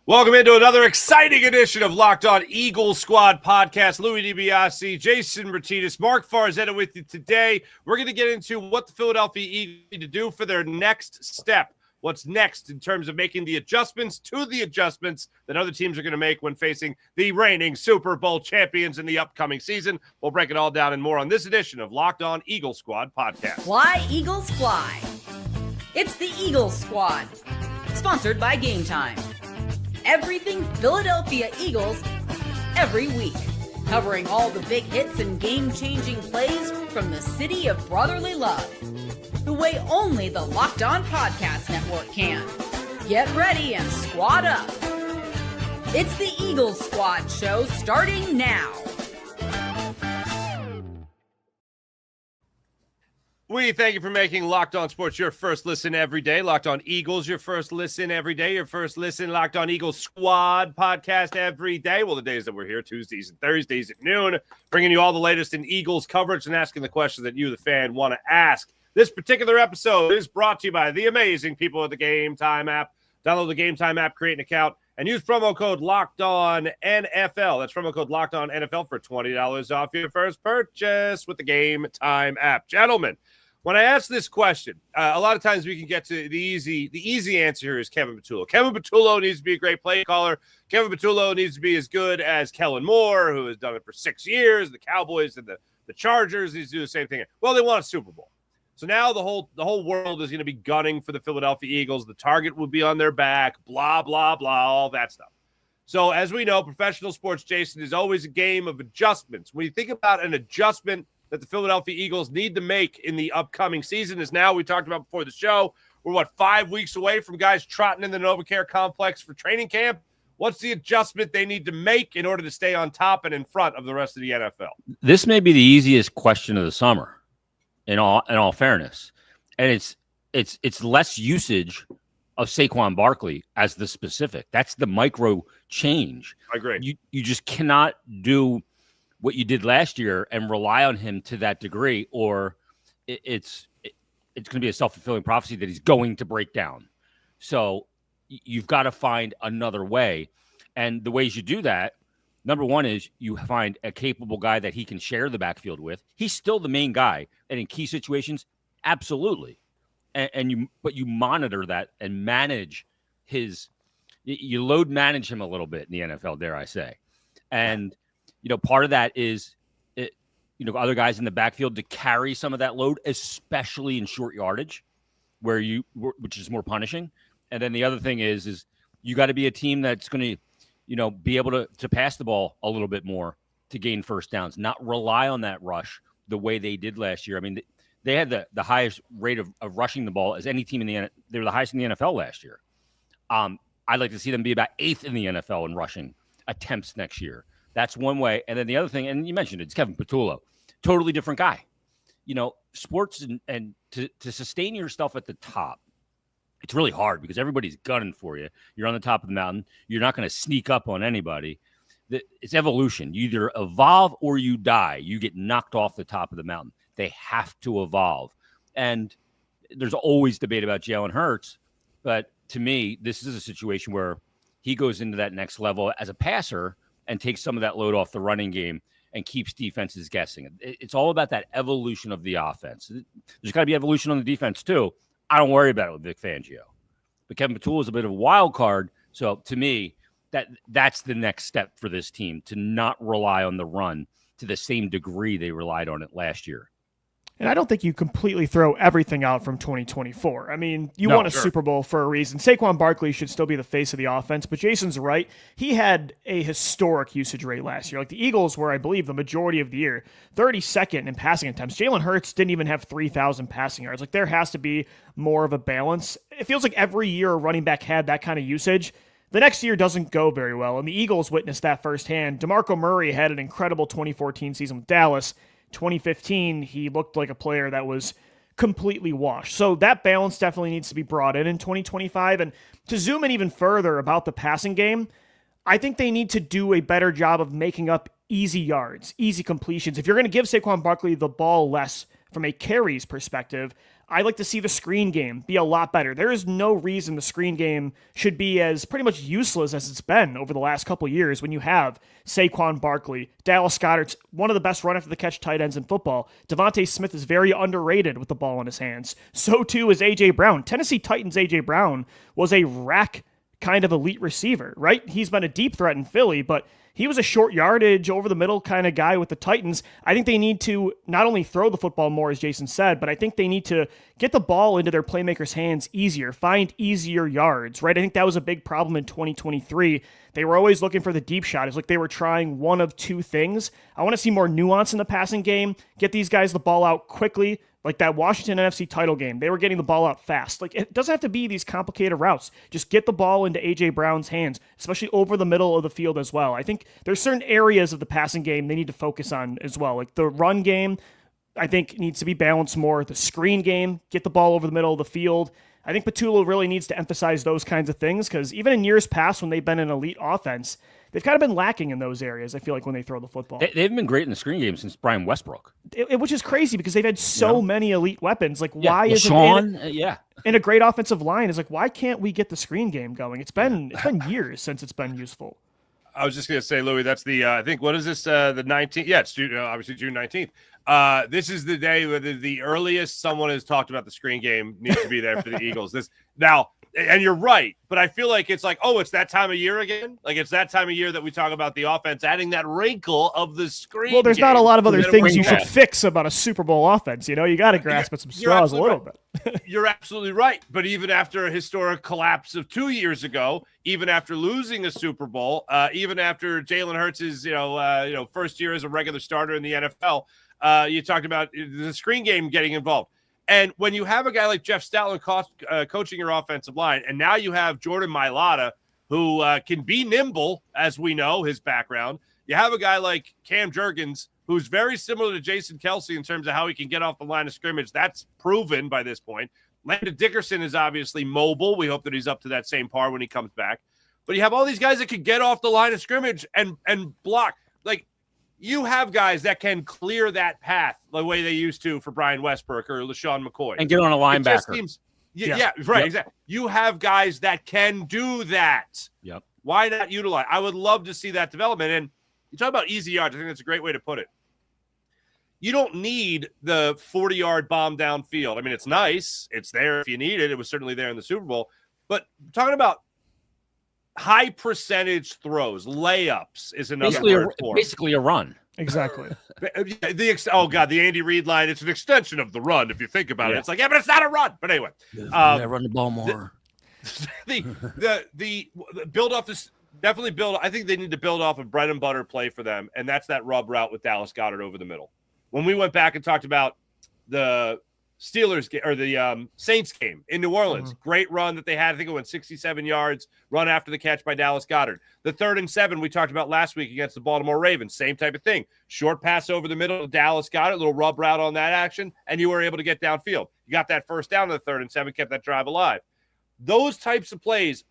Welcome into another exciting edition of Locked On Eagles Squad podcast. Louie DiBiase, Jason Martinez, Mark Farzetta with you today. We're going to get into what the Philadelphia Eagles need to do for their next step. What's next in terms of making the adjustments to the adjustments that other teams are going to make when facing the reigning Super Bowl champions in the upcoming season. We'll break it all down and more on this edition of Locked On Eagles Squad podcast. Fly, Eagles, fly. It's the Eagles Squad, sponsored by Gametime. Everything Philadelphia Eagles every week, covering all the big hits and game-changing plays from the city of brotherly love, the way only the Locked On Podcast Network can. Get ready and squad up. It's the Eagles Squad show starting now. We thank you for making Locked On Sports your first listen every day. Locked On Eagles, your first listen every day. Your first listen, Locked On Eagles Squad podcast every day. Well, the days that we're here, Tuesdays and Thursdays at noon, bringing you all the latest in Eagles coverage and asking the questions that you, the fan, want to ask. This particular episode is brought to you by the amazing people at the Gametime app. Download the Gametime app, create an account, and use promo code LOCKEDONNFL. That's promo code LOCKEDONNFL for $20 off your first purchase with the Gametime app. Gentlemen, when I ask this question, a lot of times we can get to the easy answer here is Kevin Patullo. Kevin Patullo needs to be a great play caller. Kevin Patullo needs to be as good as Kellen Moore, who has done it for 6 years. The Cowboys and the Chargers needs to do the same thing. Well, they want a Super Bowl. So now the whole world is going to be gunning for the Philadelphia Eagles. The target will be on their back, blah, blah, blah, all that stuff. So as we know, professional sports, Jason, is always a game of adjustments. When you think about an adjustment that the Philadelphia Eagles need to make in the upcoming season is now, we talked about before the show, we're 5 weeks away from guys trotting in the NovaCare complex for training camp. What's the adjustment they need to make in order to stay on top and in front of the rest of the NFL? This may be the easiest question of the summer, in all fairness. And it's less usage of Saquon Barkley as the specific. That's the micro change. I agree. You just cannot do what you did last year and rely on him to that degree, or it's going to be a self-fulfilling prophecy that he's going to break down. So you've got to find another way. And the ways you do that, number one is you find a capable guy that he can share the backfield with. He's still the main guy. And in key situations, absolutely. But you monitor that and manage you load manage him a little bit in the NFL, dare I say. And part of that is, other guys in the backfield to carry some of that load, especially in short yardage, which is more punishing. And then the other thing is you got to be a team that's going to, be able to pass the ball a little bit more to gain first downs, not rely on that rush the way they did last year. I mean, they had the highest rate of rushing the ball as any team they were the highest in the NFL last year. I'd like to see them be about 8th in the NFL in rushing attempts next year. That's one way. And then the other thing, and you mentioned it, it's Kevin Patullo, totally different guy. Sports and to sustain yourself at the top, it's really hard because everybody's gunning for you. You're on the top of the mountain. You're not going to sneak up on anybody. It's evolution. You either evolve or you die. You get knocked off the top of the mountain. They have to evolve. And there's always debate about Jalen Hurts. But to me, this is a situation where he goes into that next level as a passer and takes some of that load off the running game and keeps defenses guessing. It's all about that evolution of the offense. There's got to be evolution on the defense too. I don't worry about it with Vic Fangio. But Kevin Patullo is a bit of a wild card. So to me, that's the next step for this team, to not rely on the run to the same degree they relied on it last year. And I don't think you completely throw everything out from 2024. I mean, you won a Super Bowl for a reason. Saquon Barkley should still be the face of the offense, but Jason's right. He had a historic usage rate last year. Like the Eagles were, I believe, the majority of the year, 32nd in passing attempts. Jalen Hurts didn't even have 3,000 passing yards. Like there has to be more of a balance. It feels like every year a running back had that kind of usage. The next year doesn't go very well, and the Eagles witnessed that firsthand. DeMarco Murray had an incredible 2014 season with Dallas. 2015, he looked like a player that was completely washed. So that balance definitely needs to be brought in 2025. And to zoom in even further about the passing game, I think they need to do a better job of making up easy yards, easy completions. If you're going to give Saquon Barkley the ball less from a carries perspective, I'd like to see the screen game be a lot better. There is no reason the screen game should be as pretty much useless as it's been over the last couple of years when you have Saquon Barkley, Dallas Goedert's one of the best run after the catch tight ends in football. Devontae Smith is very underrated with the ball in his hands. So too is A.J. Brown. Tennessee Titans A.J. Brown was a rack kind of elite receiver, right? He's been a deep threat in Philly, but he was a short yardage, over the middle kind of guy with the Titans. I think they need to not only throw the football more, as Jason said, but I think they need to get the ball into their playmakers' hands easier, find easier yards, right? I think that was a big problem in 2023. They were always looking for the deep shot. It's like they were trying one of two things. I want to see more nuance in the passing game, get these guys the ball out quickly, like that Washington NFC title game. They were getting the ball out fast. Like, it doesn't have to be these complicated routes. Just get the ball into A.J. Brown's hands, especially over the middle of the field as well. I think there's certain areas of the passing game they need to focus on as well. Like the run game, I think needs to be balanced more. The screen game, get the ball over the middle of the field. I think Petula really needs to emphasize those kinds of things because even in years past when they've been an elite offense, they've kind of been lacking in those areas, I feel like, when they throw the football. They haven't been great in the screen game since Brian Westbrook. Which is crazy because they've had so many elite weapons. Like, why is it in a great offensive line? Is like, why can't we get the screen game going? It's been years since it's been useful. I was just going to say, Louie, that's the, I think, what is this, the 19th? Yeah, it's obviously June 19th. This is the day where the earliest someone has talked about the screen game needs to be there for the Eagles. Now, and you're right, but I feel like it's like, oh, it's that time of year again. Like it's that time of year that we talk about the offense adding that wrinkle of the screen. Well, there's game. Not a lot of other things you should fix about a Super Bowl offense. You know, you got to grasp at some straws a little bit. You're absolutely right. But even after a historic collapse of 2 years ago, even after losing a Super Bowl, even after Jalen Hurts' first year as a regular starter in the NFL, you talked about the screen game getting involved. And when you have a guy like Jeff Stoutland coaching your offensive line, and now you have Jordan Mailata, who can be nimble, as we know, his background. You have a guy like Cam Jurgens, who's very similar to Jason Kelsey in terms of how he can get off the line of scrimmage. That's proven by this point. Landon Dickerson is obviously mobile. We hope that he's up to that same par when he comes back. But you have all these guys that can get off the line of scrimmage and block. Like, you have guys that can clear that path the way they used to for Brian Westbrook or LaShawn McCoy. And get on a linebacker. Exactly. You have guys that can do that. Yep. Why not utilize? I would love to see that development. And you talk about easy yards. I think that's a great way to put it. You don't need the 40-yard bomb downfield. I mean, it's nice. It's there if you need it. It was certainly there in the Super Bowl. But talking about high percentage throws, layups is another word for basically a run. Exactly. The Andy Reid line. It's an extension of the run. If you think about it, it's like, but it's not a run. But anyway, run the ball more. The build off this. Definitely build. I think they need to build off a bread and butter play for them, and that's that rub route with Dallas Goedert over the middle. When we went back and talked about the Steelers game or the Saints game in New Orleans. Great run that they had. I think it went 67 yards, run after the catch by Dallas Goedert. The 3rd and 7 we talked about last week against the Baltimore Ravens. Same type of thing. Short pass over the middle of Dallas Goedert, little rub route on that action, and you were able to get downfield. You got that first down in the 3rd and 7, kept that drive alive. Those types of plays,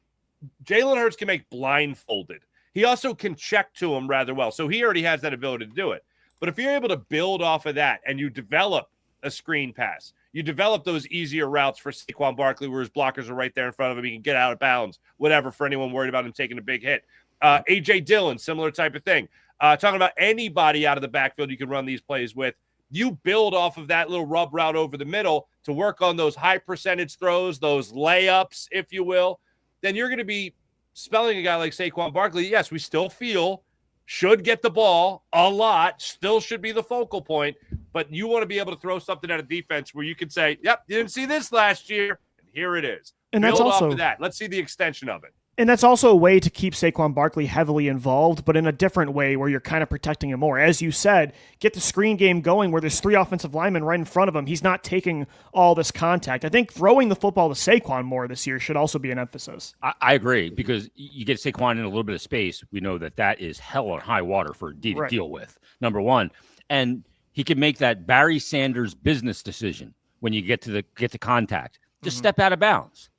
Jalen Hurts can make blindfolded. He also can check to him rather well. So he already has that ability to do it. But if you're able to build off of that and you develop a screen pass, you develop those easier routes for Saquon Barkley where his blockers are right there in front of him. He can get out of bounds, whatever, for anyone worried about him taking a big hit. A.J. Dillon, similar type of thing. Talking about anybody out of the backfield you can run these plays with. You build off of that little rub route over the middle to work on those high percentage throws, those layups, if you will. Then you're going to be spelling a guy like Saquon Barkley. Yes, we still feel should get the ball a lot, still should be the focal point, but you want to be able to throw something at a defense where you can say, yep, you didn't see this last year, and here it is. And build that's also off of that. Let's see the extension of it. And that's also a way to keep Saquon Barkley heavily involved, but in a different way where you're kind of protecting him more. As you said, get the screen game going where there's 3 offensive linemen right in front of him. He's not taking all this contact. I think throwing the football to Saquon more this year should also be an emphasis. I agree, because you get Saquon in a little bit of space. We know that is hell on high water for D to deal with, number one. And he can make that Barry Sanders business decision when you get to contact. Just step out of bounds.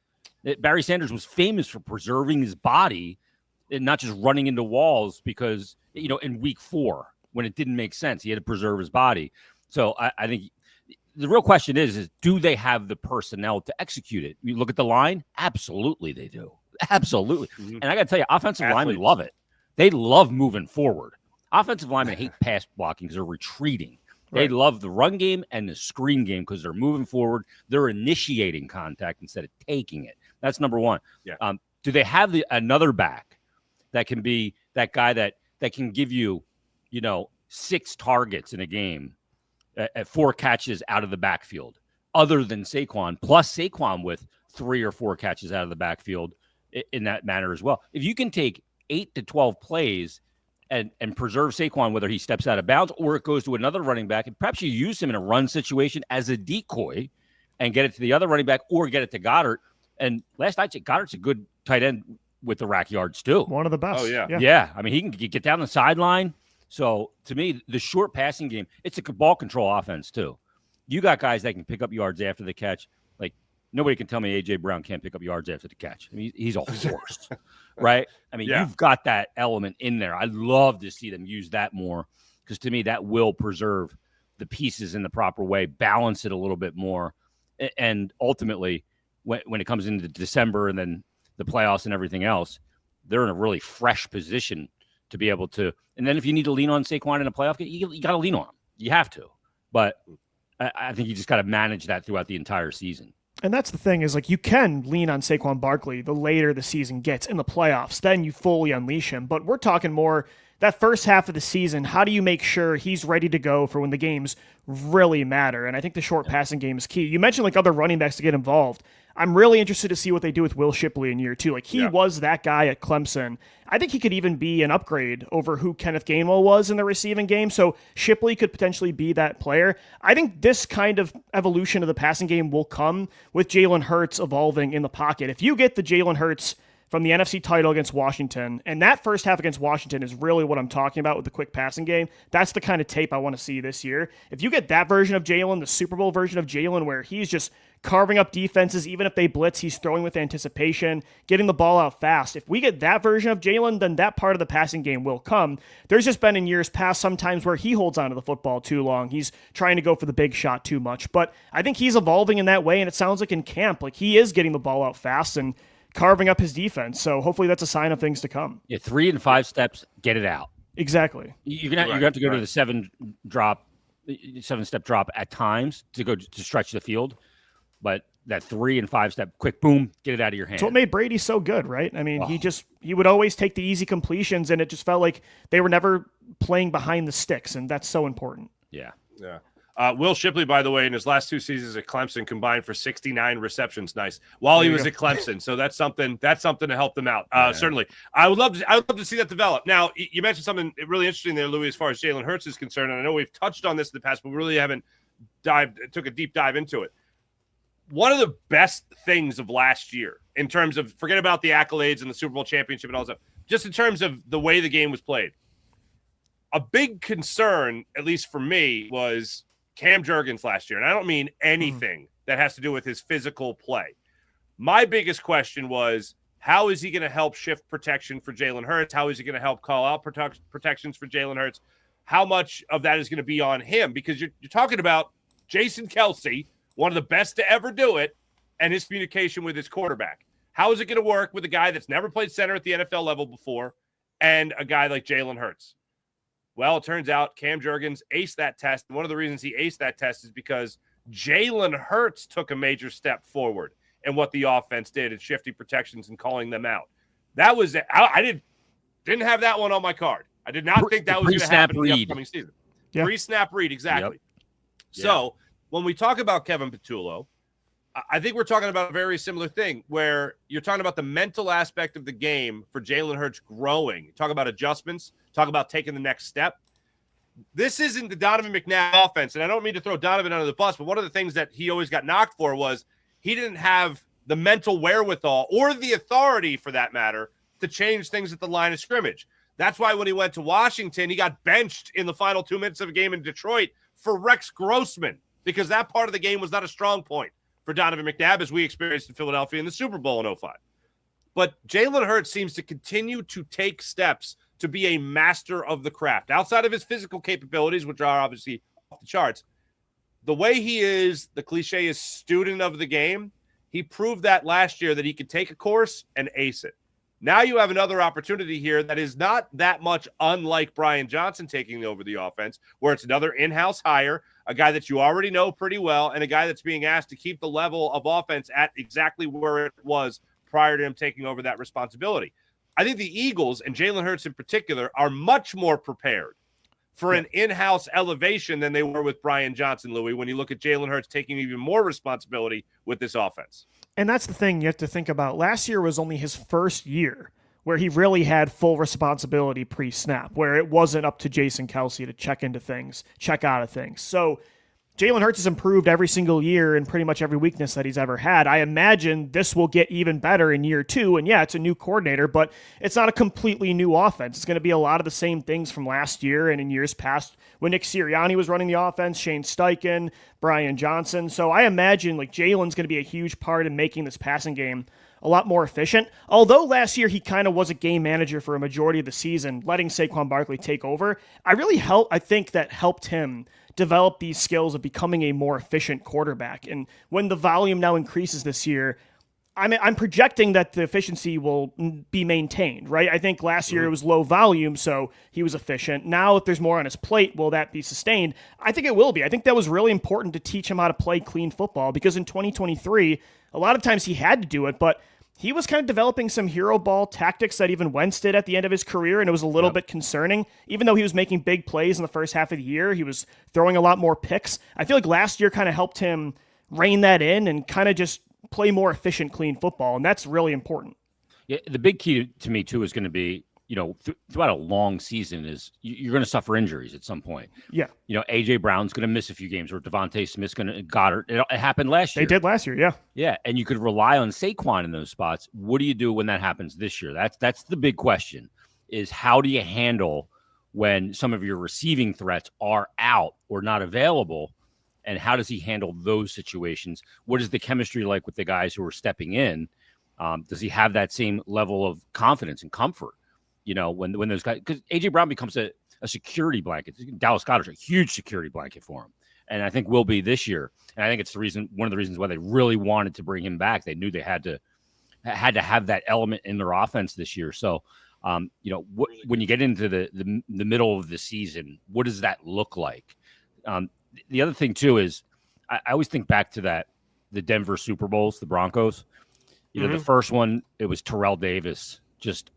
Barry Sanders was famous for preserving his body and not just running into walls because, in week 4, when it didn't make sense, he had to preserve his body. So I think the real question is do they have the personnel to execute it? You look at the line, absolutely they do. Absolutely. Mm-hmm. And I got to tell you, offensive linemen love it. They love moving forward. Offensive linemen hate pass blocking because they're retreating. They love the run game and the screen game because they're moving forward. They're initiating contact instead of taking it. That's number one. Yeah. Do they have another back that can be that guy that can give you, 6 targets in a game at 4 catches out of the backfield other than Saquon, plus Saquon with 3 or 4 catches out of the backfield in that manner as well? If you can take 8 to 12 plays and preserve Saquon, whether he steps out of bounds or it goes to another running back, and perhaps you use him in a run situation as a decoy and get it to the other running back or get it to Goddard. And last night, Goddard's a good tight end with the rack yards too. One of the best. Oh, yeah. Yeah. I mean, he can get down the sideline. So to me, the short passing game, it's a ball control offense too. You got guys that can pick up yards after the catch. Like, nobody can tell me A.J. Brown can't pick up yards after the catch. I mean, he's a horse, right? I mean, you've got that element in there. I'd love to see them use that more because to me, that will preserve the pieces in the proper way, balance it a little bit more. And ultimately, when it comes into December and then the playoffs and everything else, they're in a really fresh position to be able to. And then if you need to lean on Saquon in a playoff game, you got to lean on him. You have to. But I think you just got to manage that throughout the entire season. And that's the thing is, like, you can lean on Saquon Barkley the later the season gets in the playoffs. Then you fully unleash him. But we're talking more that first half of the season. How do you make sure he's ready to go for when the games really matter? And I think the short passing game is key. You mentioned, like, other running backs to get involved. I'm really interested to see what they do with Will Shipley in year 2. Like, he was that guy at Clemson. I think he could even be an upgrade over who Kenneth Gainwell was in the receiving game. So Shipley could potentially be that player. I think this kind of evolution of the passing game will come with Jalen Hurts evolving in the pocket. If you get the Jalen Hurts from the NFC title against Washington, and that first half against Washington is really what I'm talking about with the quick passing game, that's the kind of tape I want to see this year. If you get that version of Jalen, the Super Bowl version of Jalen, where he's just carving up defenses, even if they blitz, he's throwing with anticipation, getting the ball out fast. If we get that version of Jalen, then that part of the passing game will come. There's just been in years past sometimes where he holds onto the football too long. He's trying to go for the big shot too much. But I think he's evolving in that way, and it sounds like in camp, like he is getting the ball out fast and carving up his defense. So hopefully that's a sign of things to come. Yeah, 3 and 5 steps, get it out. Exactly. You're gonna have to go to the 7-step drop at times to stretch the field. But that 3 and 5 step, quick, boom, get it out of your hand. That's what made Brady so good, right? I mean, he would always take the easy completions, and it just felt like they were never playing behind the sticks, and that's so important. Yeah. Will Shipley, by the way, in his last 2 seasons at Clemson, combined for 69 receptions. Nice. While he was at Clemson, so that's something to help them out. Certainly, I would love to see that develop. Now, you mentioned something really interesting there, Louie, as far as Jalen Hurts is concerned, and I know we've touched on this in the past, but we really haven't took a deep dive into it. One of the best things of last year, in terms of, forget about the accolades and the Super Bowl championship and all that stuff, just in terms of the way the game was played, a big concern, at least for me, was Cam Jurgens last year. And I don't mean anything that has to do with his physical play. My biggest question was, how is he going to help shift protection for Jalen Hurts? How is he going to help call out protections for Jalen Hurts? How much of that is going to be on him? Because you're talking about Jason Kelce, one of the best to ever do it, and his communication with his quarterback. How is it going to work with a guy that's never played center at the NFL level before and a guy like Jalen Hurts? Well, it turns out Cam Jurgens aced that test. And one of the reasons he aced that test is because Jalen Hurts took a major step forward in what the offense did in shifting protections and calling them out. That was – I didn't have that one on my card. I did not think that was going to happen in the upcoming season. Yeah. Pre-snap read, exactly. Yep. So when we talk about Kevin Patullo, I think we're talking about a very similar thing where you're talking about the mental aspect of the game for Jalen Hurts growing. Talk about adjustments. Talk about taking the next step. This isn't the Donovan McNabb offense, and I don't mean to throw Donovan under the bus, but one of the things that he always got knocked for was he didn't have the mental wherewithal or the authority, for that matter, to change things at the line of scrimmage. That's why when he went to Washington, he got benched in the final 2 minutes of a game in Detroit for Rex Grossman, because that part of the game was not a strong point for Donovan McNabb, as we experienced in Philadelphia in the Super Bowl in 2005. But Jalen Hurts seems to continue to take steps to be a master of the craft. Outside of his physical capabilities, which are obviously off the charts, the way he is, the cliche is student of the game. He proved that last year that he could take a course and ace it. Now you have another opportunity here that is not that much unlike Brian Johnson taking over the offense, where it's another in-house hire, a guy that you already know pretty well, and a guy that's being asked to keep the level of offense at exactly where it was prior to him taking over that responsibility. I think the Eagles, and Jalen Hurts in particular, are much more prepared for an in-house elevation than they were with Brian Johnson, Louie, when you look at Jalen Hurts taking even more responsibility with this offense. And that's the thing you have to think about. Last year was only his first year where he really had full responsibility pre-snap, where it wasn't up to Jason Kelce to check into things, check out of things. So Jalen Hurts has improved every single year in pretty much every weakness that he's ever had. I imagine this will get even better in year 2. And yeah, it's a new coordinator, but it's not a completely new offense. It's going to be a lot of the same things from last year and in years past when Nick Sirianni was running the offense, Shane Steichen, Brian Johnson. So I imagine like Jalen's going to be a huge part in making this passing game a lot more efficient. Although last year he kind of was a game manager for a majority of the season, letting Saquon Barkley take over, I think that helped him develop these skills of becoming a more efficient quarterback. And when the volume now increases this year, I'm projecting that the efficiency will be maintained, right? I think last year it was low volume, so he was efficient. Now, if there's more on his plate, will that be sustained? I think it will be. I think that was really important to teach him how to play clean football, because in 2023, a lot of times he had to do it, but he was kind of developing some hero ball tactics that even Wentz did at the end of his career, and it was a little bit concerning. Even though he was making big plays in the first half of the year, he was throwing a lot more picks. I feel like last year kind of helped him rein that in and kind of just play more efficient, clean football, and that's really important. Yeah, the big key to me, too, is going to be, throughout a long season is you're going to suffer injuries at some point. Yeah. A.J. Brown's going to miss a few games, or Devontae Smith's going to Goddard. It happened last year. They did last year, yeah. Yeah, and you could rely on Saquon in those spots. What do you do when that happens this year? That's the big question, is how do you handle when some of your receiving threats are out or not available, and how does he handle those situations? What is the chemistry like with the guys who are stepping in? Does he have that same level of confidence and comfort? When those guys, because A.J. Brown becomes a security blanket. Dallas Goedert's a huge security blanket for him, and I think will be this year. And I think it's one of the reasons why they really wanted to bring him back. They knew they had to have that element in their offense this year. So, when you get into the middle of the season, what does that look like? The other thing too is I always think back to the Denver Super Bowls, the Broncos. The first one, it was Terrell Davis, just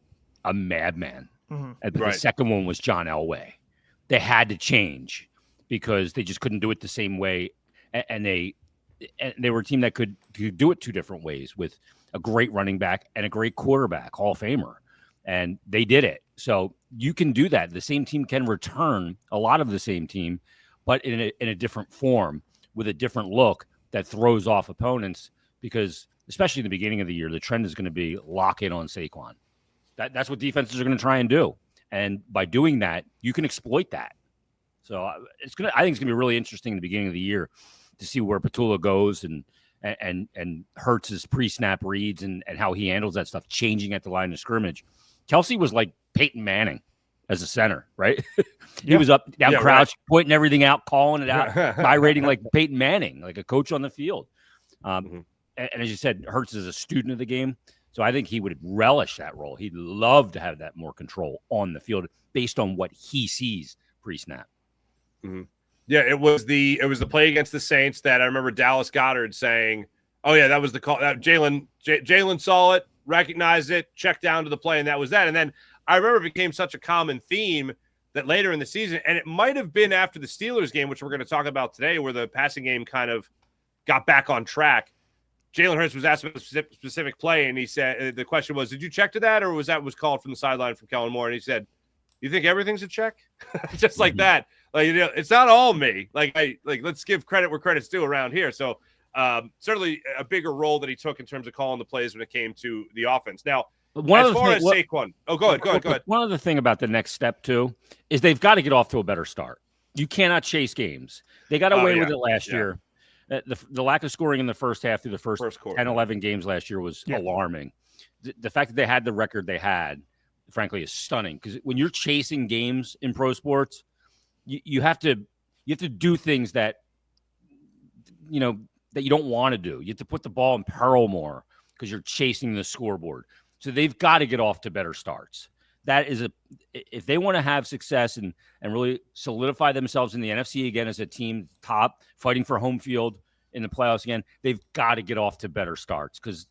a madman. And the second one was John Elway. They had to change because they just couldn't do it the same way. And they were a team that could do it two different ways, with a great running back and a great quarterback, Hall of Famer. And they did it. So you can do that. The same team can return a lot of the same team, but in a different form, with a different look that throws off opponents, because especially in the beginning of the year, the trend is going to be lock in on Saquon. That's what defenses are going to try and do. And by doing that, you can exploit that. So I think it's going to be really interesting in the beginning of the year to see where Petula goes and Hurts' pre-snap reads and how he handles that stuff, changing at the line of scrimmage. Kelce was like Peyton Manning as a center, right? He was up, down, crouched, pointing everything out, calling it out, gyrating like Peyton Manning, like a coach on the field. And as you said, Hurts is a student of the game. So I think he would relish that role. He'd love to have that more control on the field based on what he sees pre-snap. Yeah, it was the play against the Saints that I remember Dallas Goedert saying, "Oh yeah, that was the call." That Jalen saw it, recognized it, checked down to the play, and that was that. And then I remember it became such a common theme that later in the season, and it might have been after the Steelers game, which we're going to talk about today, where the passing game kind of got back on track. Jalen Hurts was asked about a specific play, and he said the question was, "Did you check to that, or was called from the sideline from Kellen Moore?" And he said, "You think everything's a check?" Just like that. Like, it's not all me. Let's give credit where credit's due around here. So certainly a bigger role that he took in terms of calling the plays when it came to the offense. Now, as far as Saquon, go ahead. One other thing about the next step too is they've got to get off to a better start. You cannot chase games. They got away with it last year. The lack of scoring in the first half through the first quarter, 10, 11 games last year was alarming. The fact that they had the record they had, frankly, is stunning, because when you're chasing games in pro sports, you have to do things that that you don't want to do. You have to put the ball in peril more because you're chasing the scoreboard. So they've got to get off to better starts. That is if they want to have success and really solidify themselves in the NFC again as a team top fighting for home field in the playoffs again, they've got to get off to better starts because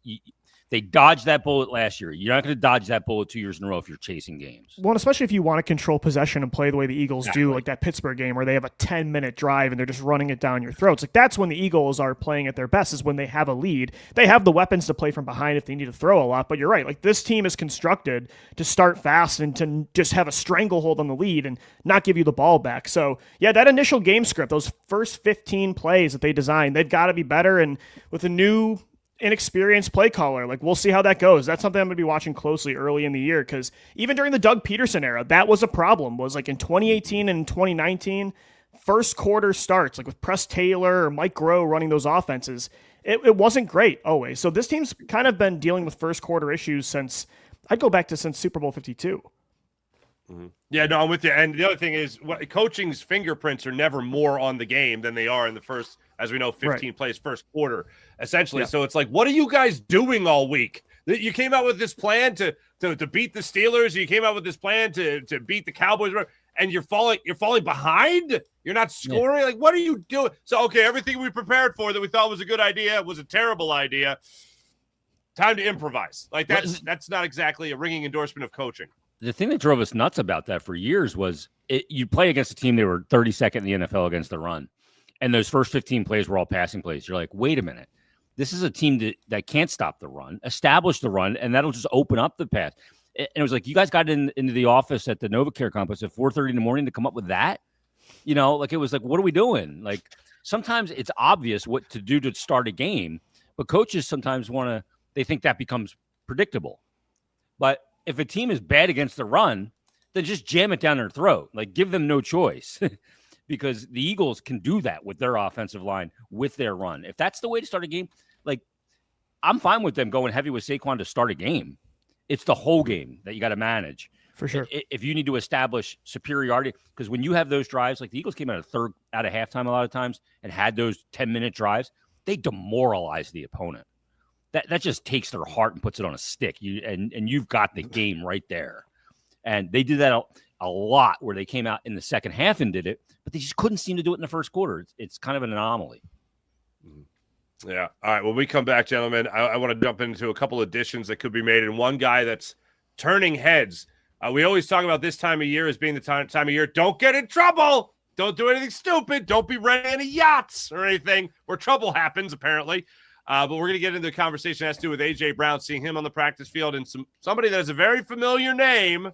they dodged that bullet last year. You're not going to dodge that bullet 2 years in a row if you're chasing games. Well, especially if you want to control possession and play the way the Eagles do, like that Pittsburgh game where they have a 10-minute drive and they're just running it down your throats. Like that's when the Eagles are playing at their best, is when they have a lead. They have the weapons to play from behind if they need to throw a lot, but you're right. Like this team is constructed to start fast and to just have a stranglehold on the lead and not give you the ball back. So yeah, that initial game script, those first 15 plays that they designed, they've got to be better. And with a new inexperienced play caller, like we'll see how that goes. That's something I'm going to be watching closely early in the year, because even during the Doug Peterson era, that was a problem. Was like in 2018 and 2019, first quarter starts, like with Press Taylor or Mike Groh running those offenses, it wasn't great always. So this team's kind of been dealing with first quarter issues since Super Bowl 52. Mm-hmm. Yeah, no, I'm with you. And the other thing is, coaching's fingerprints are never more on the game than they are in the first, as we know, 15 plays first quarter, essentially. Yeah. So it's like, what are you guys doing all week? You came out with this plan to beat the Steelers. You came out with this plan to beat the Cowboys, and you're falling behind. You're not scoring. Like, what are you doing? So, okay, everything we prepared for that we thought was a good idea was a terrible idea. Time to improvise. Like that's not exactly a ringing endorsement of coaching. The thing that drove us nuts about that for years was you play against a team, they were 32nd in the NFL against the run. And those first 15 plays were all passing plays. You're like, wait a minute. This is a team that can't stop the run, establish the run, and that'll just open up the pass. And it was like, you guys got into the office at the NovaCare complex at 4:30 in the morning to come up with that? Like it was like, what are we doing? Like sometimes it's obvious what to do to start a game, but coaches sometimes they think that becomes predictable. But if a team is bad against the run, then just jam it down their throat. Like, give them no choice because the Eagles can do that with their offensive line, with their run. If that's the way to start a game, like, I'm fine with them going heavy with Saquon to start a game. It's the whole game that you got to manage. For sure. If you need to establish superiority, because when you have those drives, like the Eagles came out of halftime a lot of times and had those 10-minute drives, they demoralize the opponent. That just takes their heart and puts it on a stick. And you've got the game right there. And they did that a lot where they came out in the second half and did it, but they just couldn't seem to do it in the first quarter. It's kind of an anomaly. Yeah. All right. When we come back, gentlemen, I want to jump into a couple additions that could be made. And one guy that's turning heads. We always talk about this time of year as being the time of year. Don't get in trouble. Don't do anything stupid. Don't be renting any yachts or anything where trouble happens, apparently. But we're going to get into the conversation that has to do with A.J. Brown, seeing him on the practice field, and somebody that has a very familiar name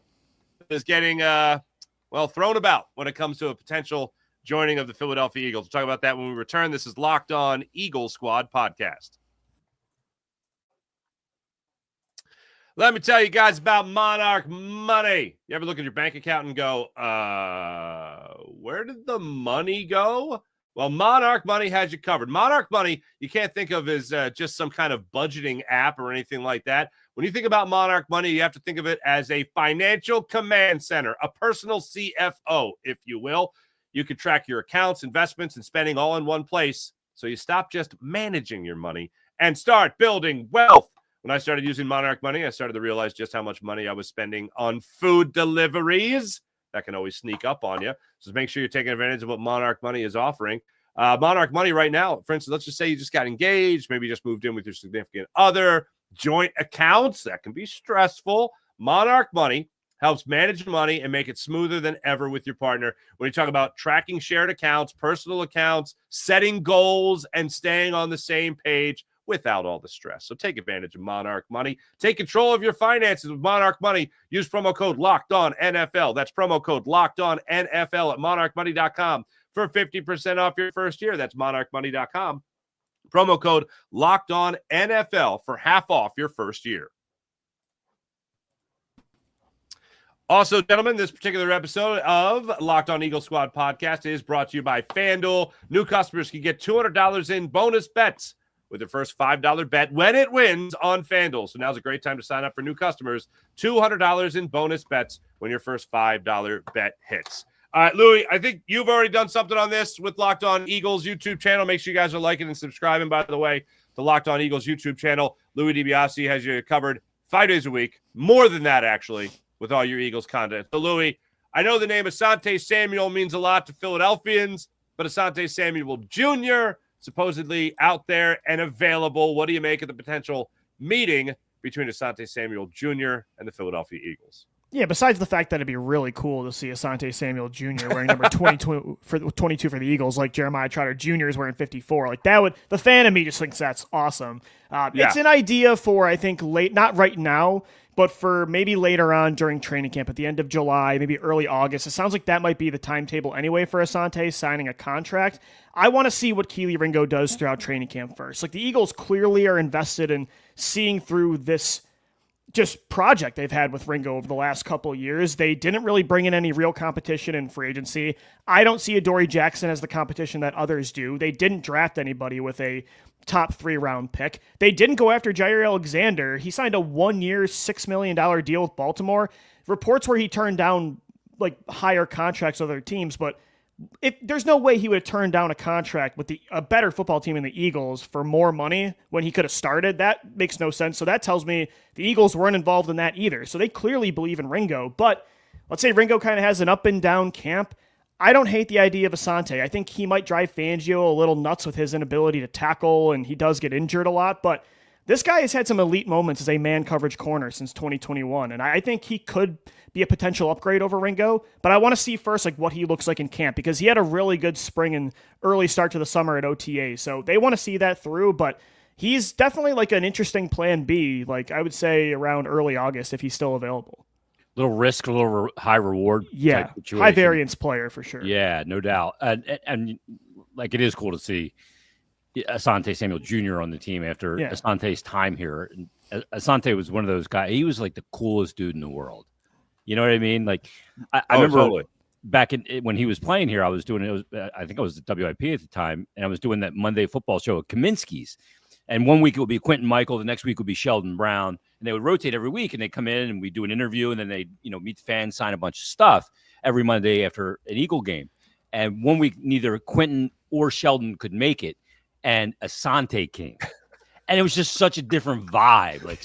is getting, thrown about when it comes to a potential joining of the Philadelphia Eagles. We'll talk about that when we return. This is Locked On Eagles Squad podcast. Let me tell you guys about Monarch Money. You ever look at your bank account and go, where did the money go? Well, Monarch Money has you covered. Monarch Money, you can't think of as just some kind of budgeting app or anything like that. When you think about Monarch Money, you have to think of it as a financial command center, a personal CFO, if you will. You can track your accounts, investments, and spending all in one place, so you stop just managing your money and start building wealth. When I started using Monarch Money, I started to realize just how much money I was spending on food deliveries. That can always sneak up on you. So make sure you're taking advantage of what Monarch Money is offering. Monarch Money right now, for instance, let's just say you just got engaged, maybe just moved in with your significant other, joint accounts. That can be stressful. Monarch Money helps manage money and make it smoother than ever with your partner. When you talk about tracking shared accounts, personal accounts, setting goals, and staying on the same page without all the stress. So take advantage of Monarch Money. Take control of your finances with Monarch Money. Use promo code LOCKEDONNFL. That's promo code LOCKEDONNFL at monarchmoney.com for 50% off your first year. That's monarchmoney.com. Promo code LOCKEDONNFL for half off your first year. Also, gentlemen, this particular episode of Locked On Eagle Squad podcast is brought to you by FanDuel. New customers can get $200 in bonus bets with their first $5 bet when it wins on FanDuel. So now's a great time to sign up for new customers. $200 in bonus bets when your first $5 bet hits. All right, Louie, I think you've already done something on this with Locked On Eagles YouTube channel. Make sure you guys are liking and subscribing, by the way, to Locked On Eagles YouTube channel. Louie DiBiase has you covered 5 days a week, more than that, actually, with all your Eagles content. So, Louie, I know the name Asante Samuel means a lot to Philadelphians, but Asante Samuel Jr. supposedly out there and available. What do you make of the potential meeting between Asante Samuel Jr. and the Philadelphia Eagles? Yeah, besides the fact that it'd be really cool to see Asante Samuel Jr. wearing number 22 for the Eagles, like Jeremiah Trotter Jr. is wearing 54. Like that would, the fan of me just thinks that's awesome. It's an idea for, I think, not right now, but for maybe later on during training camp at the end of July, maybe early August. It sounds like that might be the timetable anyway for Asante signing a contract. I want to see what Kelee Ringo does throughout training camp first. Like the Eagles clearly are invested in seeing through this just project they've had with Ringo over the last couple of years. They didn't really bring in any real competition in free agency. I don't see Adoree Jackson as the competition that others do. They didn't draft anybody with a top 3 round pick. They didn't go after Jair Alexander. He signed a 1-year, $6 million deal with Baltimore. Reports where he turned down like higher contracts with other teams, but there's no way he would have turned down a contract with a better football team in the Eagles for more money when he could have started. That makes no sense. So that tells me the Eagles weren't involved in that either. So they clearly believe in Ringo. But let's say Ringo kind of has an up and down camp. I don't hate the idea of Asante. I think he might drive Fangio a little nuts with his inability to tackle, and he does get injured a lot. But this guy has had some elite moments as a man coverage corner since 2021, and I think he could be a potential upgrade over Ringo, but I want to see first like what he looks like in camp because he had a really good spring and early start to the summer at OTA, so they want to see that through, but he's definitely like an interesting plan B, like I would say around early August if he's still available. Little risk, a little high reward. Yeah, high variance player for sure. Yeah, no doubt. And like it is cool to see Asante Samuel Jr. on the team after Asante's time here. And Asante was one of those guys. He was like the coolest dude in the world. You know what I mean? Like I remember totally. Back when he was playing here, I was doing I think I was at WIP at the time, and I was doing that Monday football show at Kaminsky's. And one week it would be Quentin Michael, the next week would be Sheldon Brown, and they would rotate every week. And they come in and we do an interview, and then they meet the fans, sign a bunch of stuff every Monday after an Eagle game. And one week neither Quentin or Sheldon could make it, and Asante came. And it was just such a different vibe. Like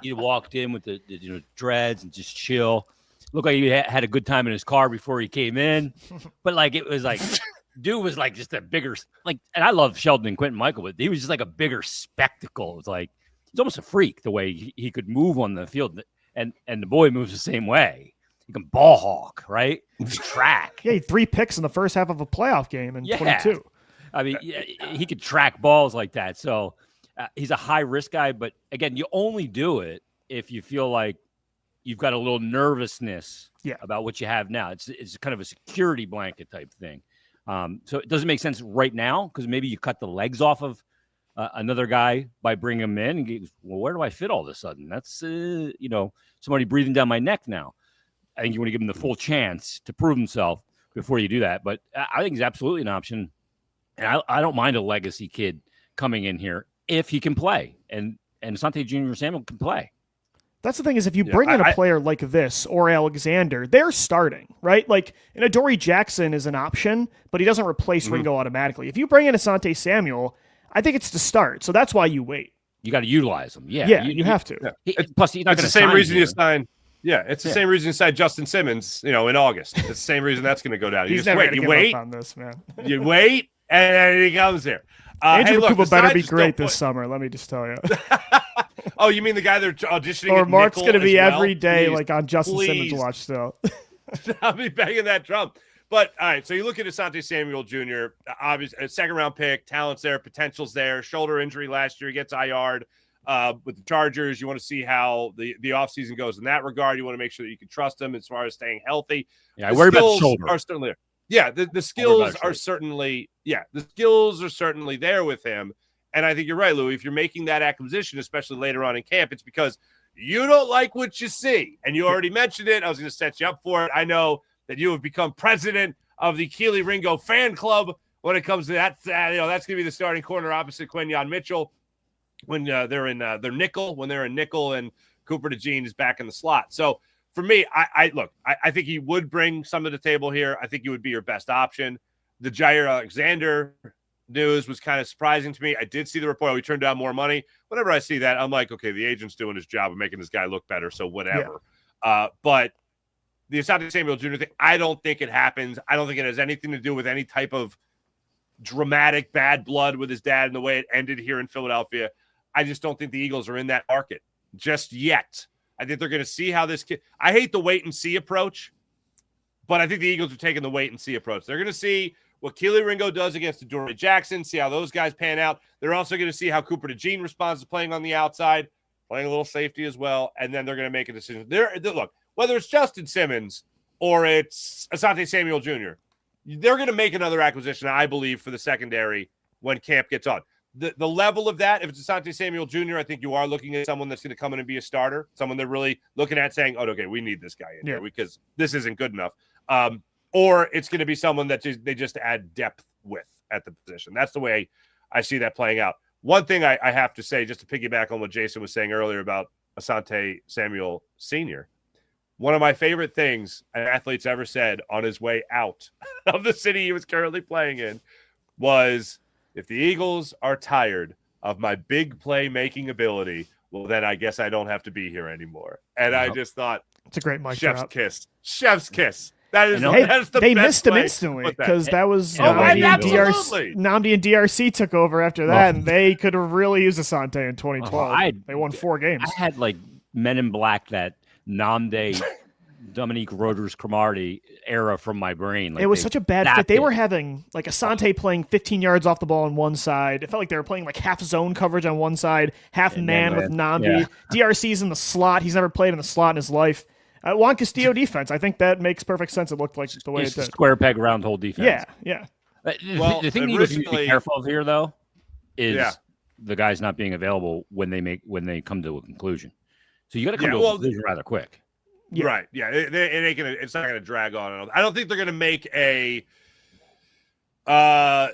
he walked in with the dreads and just chill. Looked like he had a good time in his car before he came in. But like it was like, dude was like just a bigger and I love Sheldon and Quentin Michael, but he was just like a bigger spectacle. It was like he's almost a freak the way he could move on the field, and the boy moves the same way. He can ball hawk, right? Track. Yeah, he had 3 picks in the first half of a playoff game in 22. I mean, he could track balls like that. So. He's a high-risk guy, but, again, you only do it if you feel like you've got a little nervousness about what you have now. It's kind of a security blanket type thing. So it doesn't make sense right now because maybe you cut the legs off of another guy by bringing him in. And well, where do I fit all of a sudden? That's, somebody breathing down my neck now. I think you want to give him the full chance to prove himself before you do that. But I think he's absolutely an option. And I don't mind a legacy kid coming in here if he can play, and Asante Jr. Samuel can play. That's the thing is if you bring in a player like this or Alexander, they're starting, right? Like an Adoree Jackson is an option, but he doesn't replace Ringo automatically. If you bring in Asante Samuel, I think it's to start. So that's why you wait. You got to utilize him. Yeah, you have to. Yeah. Plus, he's not going to sign. It's the same reason you sign. Yeah, it's the same reason you signed Justin Simmons, in August. It's the same reason that's going to go down. You just wait. You wait on this, man. You wait, and then he comes there. Andrew Kuba better be great this summer. Let me just tell you. Oh, you mean the guy they're auditioning? Or Mark's going to be every day, please, like on Justin Simmons watch still. I'll be banging that drum. But all right, so you look at Asante Samuel Jr. Obviously, a second-round pick, talent's there, potential's there. Shoulder injury last year, he gets IR'd with the Chargers. You want to see how the offseason goes in that regard. You want to make sure that you can trust him as far as staying healthy. Yeah, I worry about the shoulder. Are certainly there. Yeah, the skills are certainly there with him. And I think you're right, Louie. If you're making that acquisition, especially later on in camp, it's because you don't like what you see. And you already mentioned it. I was going to set you up for it. I know that you have become president of the Kelee Ringo fan club when it comes to that. That's going to be the starting corner opposite Quinyon Mitchell when they're in their nickel, and Cooper DeJean is back in the slot. So for me, I think he would bring some to the table here. I think he would be your best option. The Jair Alexander news was kind of surprising to me. I did see the report. We turned down more money. Whenever I see that, I'm like, okay, the agent's doing his job of making this guy look better, so whatever. Yeah. But the Asante Samuel Jr. thing, I don't think it happens. I don't think it has anything to do with any type of dramatic bad blood with his dad and the way it ended here in Philadelphia. I just don't think the Eagles are in that market just yet. I think they're going to see how this kid – I hate the wait-and-see approach, but I think the Eagles are taking the wait-and-see approach. They're going to see what Keely Ringo does against Adoree Jackson, see how those guys pan out. They're also going to see how Cooper DeJean responds to playing on the outside, playing a little safety as well, and then they're going to make a decision. Look, whether it's Justin Simmons or it's Asante Samuel Jr., they're going to make another acquisition, I believe, for the secondary when camp gets on. The level of that, if it's Asante Samuel Jr., I think you are looking at someone that's going to come in and be a starter, someone they're really looking at saying, oh, okay, we need this guy in here because this isn't good enough. Or it's going to be someone that they just add depth with at the position. That's the way I see that playing out. One thing I have to say, just to piggyback on what Jason was saying earlier about Asante Samuel Sr., one of my favorite things an athlete's ever said on his way out of the city he was currently playing in was, if the Eagles are tired of my big play-making ability, well, then I guess I don't have to be here anymore. And I just thought, it's a great mic chef's drop. Kiss. Chef's kiss. That is, that's the they best missed him instantly because that was Namdi and DRC took over after that, and they could have really used Asante in 2012. They won 4 games. I had like Men in Black, that Namdi, Dominique Rodgers-Cromartie era from my brain. Like, it was such a bad fit. They were having like Asante playing 15 yards off the ball on one side. It felt like they were playing like half zone coverage on one side, half man with Namdi. DRC's in the slot. He's never played in the slot in his life. Juan Castillo defense. I think that makes perfect sense. It looked like the way it did. Square peg round hole defense. Yeah. Well, the thing you need to be careful of here, though, is the guys not being available when they come to a conclusion. So you got to come to a conclusion rather quick. Yeah. Right. Yeah. It's not gonna drag on. I don't think they're gonna make a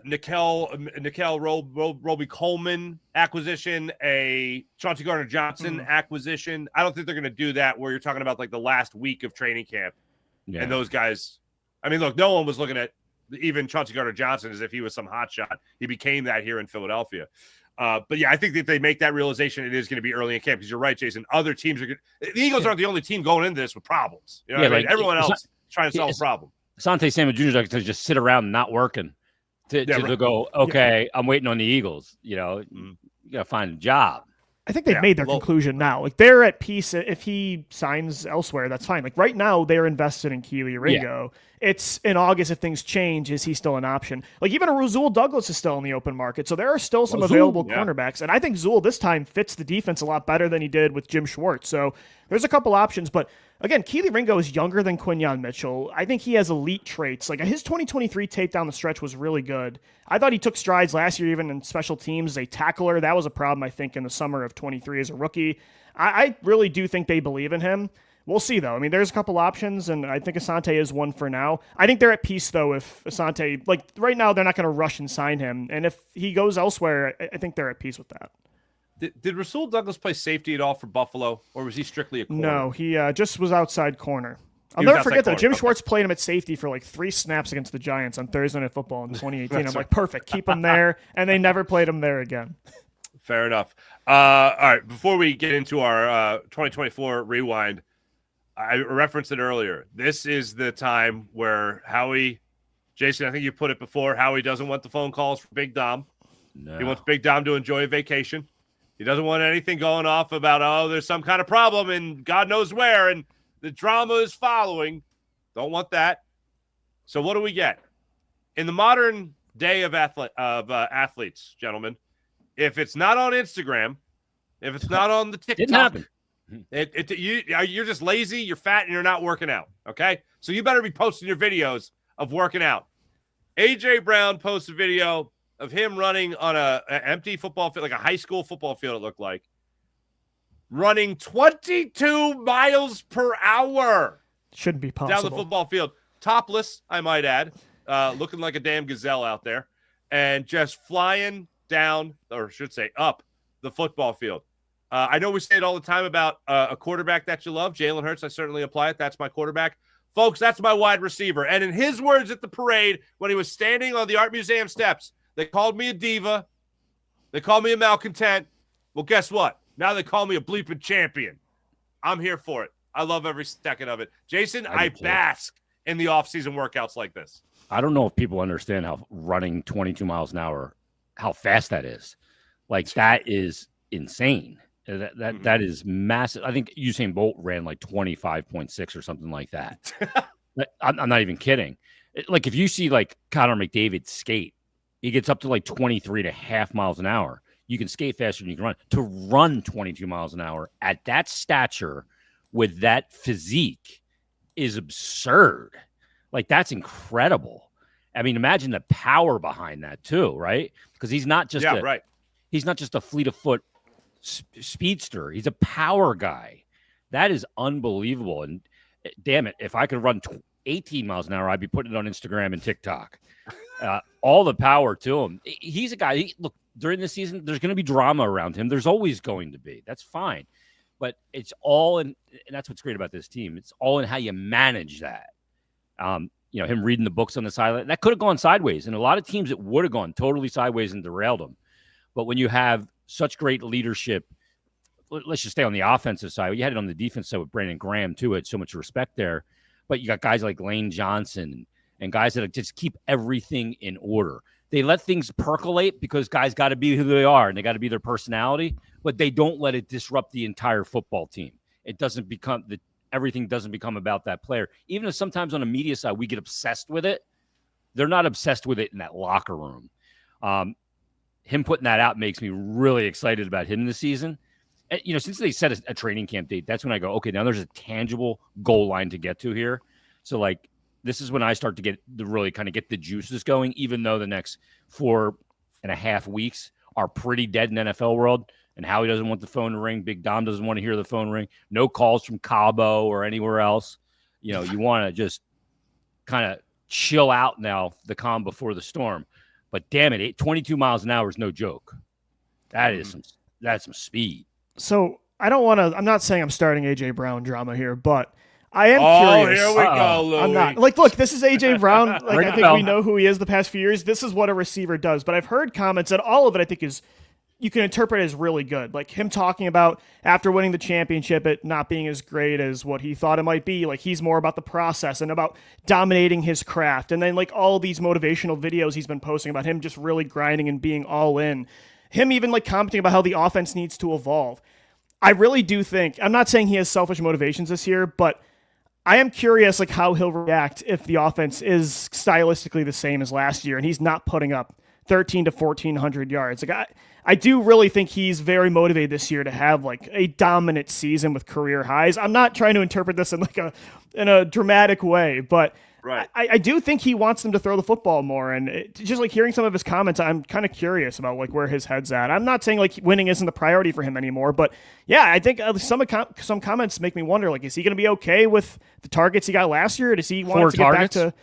Nickel Roby Coleman acquisition, a Chauncey Gardner-Johnson acquisition. I don't think they're gonna do that where you're talking about like the last week of training camp and those guys. I mean, look, no one was looking at even Chauncey Gardner-Johnson as if he was some hot shot. He became that here in Philadelphia. But yeah, I think that they make that realization, it is going to be early in camp because you're right, Jason. Other teams are good. The Eagles aren't the only team going into this with problems. You know what I mean? Everyone else is trying to solve a problem. Asante Samuel Jr. like to just sit around not working to go, okay, I'm waiting on the Eagles. You know, you got to find a job. I think they've made their conclusion now. Like, they're at peace. If he signs elsewhere, that's fine. Like, right now, they're invested in Keely Ringo. It's in August, if things change, is he still an option? Like, even a Rasul Douglas is still in the open market. So there are still some available cornerbacks. And I think Zul this time fits the defense a lot better than he did with Jim Schwartz. So there's a couple options. But again, Keely Ringo is younger than Quinyon Mitchell. I think he has elite traits. Like, his 2023 tape down the stretch was really good. I thought he took strides last year, even in special teams as a tackler. That was a problem, I think, in the summer of 23 as a rookie. I really do think they believe in him. We'll see, though. I mean, there's a couple options, and I think Asante is one for now. I think they're at peace, though, if Asante, like, right now, they're not going to rush and sign him. And if he goes elsewhere, I think they're at peace with that. Did Rasul Douglas play safety at all for Buffalo, or was he strictly a corner? No, he just was outside corner. I'll never forget, though, Jim Schwartz played him at safety for like 3 snaps against the Giants on Thursday Night Football in 2018. I'm like, perfect, keep him there. And they never played him there again. Fair enough. All right, before we get into our 2024 rewind, I referenced it earlier. This is the time where Howie, Jason, I think you put it before, Howie doesn't want the phone calls for Big Dom. No. He wants Big Dom to enjoy a vacation. He doesn't want anything going off about, oh, there's some kind of problem and God knows where, and the drama is following. Don't want that. So what do we get? In the modern day of athletes, gentlemen, if it's not on Instagram, if it's not on the TikTok, didn't happen. You're just lazy, you're fat, and you're not working out, okay? So you better be posting your videos of working out. A.J. Brown posts a video of him running on an empty football field, like a high school football field, it looked like, running 22 miles per hour. Shouldn't be possible. Down the football field. Topless, I might add, looking like a damn gazelle out there, and just flying down, or I should say up, the football field. I know we say it all the time about a quarterback that you love. Jalen Hurts, I certainly apply it. That's my quarterback. Folks, that's my wide receiver. And in his words at the parade, when he was standing on the Art Museum steps, they called me a diva. They called me a malcontent. Well, guess what? Now they call me a bleeping champion. I'm here for it. I love every second of it. Jason, I bask in the offseason workouts like this. I don't know if people understand how running 22 miles an hour, how fast that is. Like, that is insane. That is massive. I think Usain Bolt ran like 25.6 or something like that. I'm not even kidding. Like, if you see like Connor McDavid skate, he gets up to like 23.5 miles an hour. You can skate faster than you can run. To run 22 miles an hour at that stature with that physique is absurd. Like, that's incredible. I mean, imagine the power behind that too, right? Because he's not just he's not just a fleet of foot speedster. He's a power guy. That is unbelievable. And damn it, if I could run 18 miles an hour, I'd be putting it on Instagram and TikTok. All the power to him. He's a guy. Look, during the season, there's going to be drama around him. There's always going to be. That's fine. But it's all in, and that's what's great about this team. It's all in how you manage that. Him reading the books on the sideline, that could have gone sideways. And a lot of teams, it would have gone totally sideways and derailed them. But when you have such great leadership, let's just stay on the offensive side. You had it on the defense side with Brandon Graham, too. Had so much respect there. But you got guys like Lane Johnson and guys that just keep everything in order. They let things percolate because guys got to be who they are and they got to be their personality, but they don't let it disrupt the entire football team. It doesn't become everything doesn't become about that player. Even if sometimes on the media side we get obsessed with it, they're not obsessed with it in that locker room. Him putting that out makes me really excited about him this season. And, since they set a training camp date, that's when I go, okay, now there's a tangible goal line to get to here. So, like, this is when I start to really kind of get the juices going, even though the next 4.5 weeks are pretty dead in NFL world. And Howie doesn't want the phone to ring. Big Dom doesn't want to hear the phone ring. No calls from Cabo or anywhere else. You want to just kind of chill out now, the calm before the storm. But damn it, 22 miles an hour is no joke. That's some speed. So I'm not saying I'm starting AJ Brown drama here, but I am curious. Here we go, Louie. I'm not. Like, look, this is AJ Brown. Like, I think we know who he is the past few years. This is what a receiver does. But I've heard comments, and all of it I think is you can interpret as really good. Like him talking about after winning the championship, it not being as great as what he thought it might be. Like, he's more about the process and about dominating his craft. And then like all these motivational videos he's been posting about him just really grinding and being all in. Him even like commenting about how the offense needs to evolve. I really do think, I'm not saying he has selfish motivations this year, but I am curious like how he'll react if the offense is stylistically the same as last year and he's not putting up 1,300 to 1,400 yards. Like I do really think he's very motivated this year to have like a dominant season with career highs. I'm not trying to interpret this in like a dramatic way, but right. I do think he wants them to throw the football more. And just like hearing some of his comments, I'm kind of curious about like where his head's at. I'm not saying like winning isn't the priority for him anymore, but yeah, I think some comments make me wonder, like, is he going to be okay with the targets he got last year? Or does he want to get back to,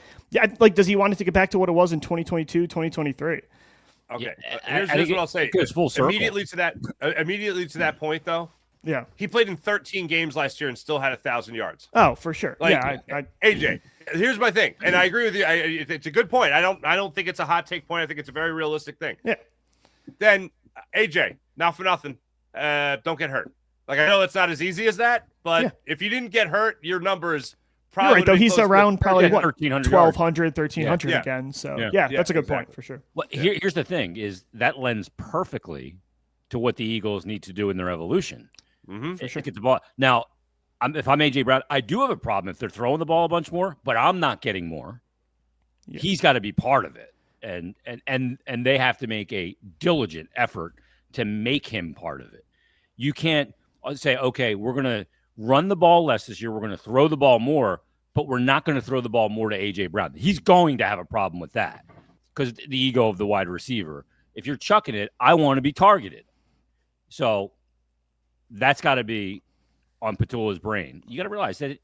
does he want it to get back to what it was in 2022, 2023? Okay. Here's what I'll say. Full circle. Immediately to that point, though. Yeah. He played in 13 games last year and still had 1,000 yards. Oh, for sure. Like, yeah. AJ, here's my thing, and I agree with you. It's a good point. I don't think it's a hot take point. I think it's a very realistic thing. Yeah. Then AJ, not for nothing, don't get hurt. Like, I know it's not as easy as that, but if you didn't get hurt, your number is probably right. Though he's around probably what 1,300, 1,200, 1,300 again. So that's a good point for sure. Well, here's the thing: is that lends perfectly to what the Eagles need to do in their evolution. Mm-hmm. Get the ball now. If I'm AJ Brown, I do have a problem if they're throwing the ball a bunch more, but I'm not getting more. Yeah. He's got to be part of it, and they have to make a diligent effort to make him part of it. You can't say, okay, we're going to run the ball less this year. We're going to throw the ball more, but we're not going to throw the ball more to AJ Brown. He's going to have a problem with that because the ego of the wide receiver. If you're chucking it, I want to be targeted. So that's got to be on Petula's brain. You got to realize that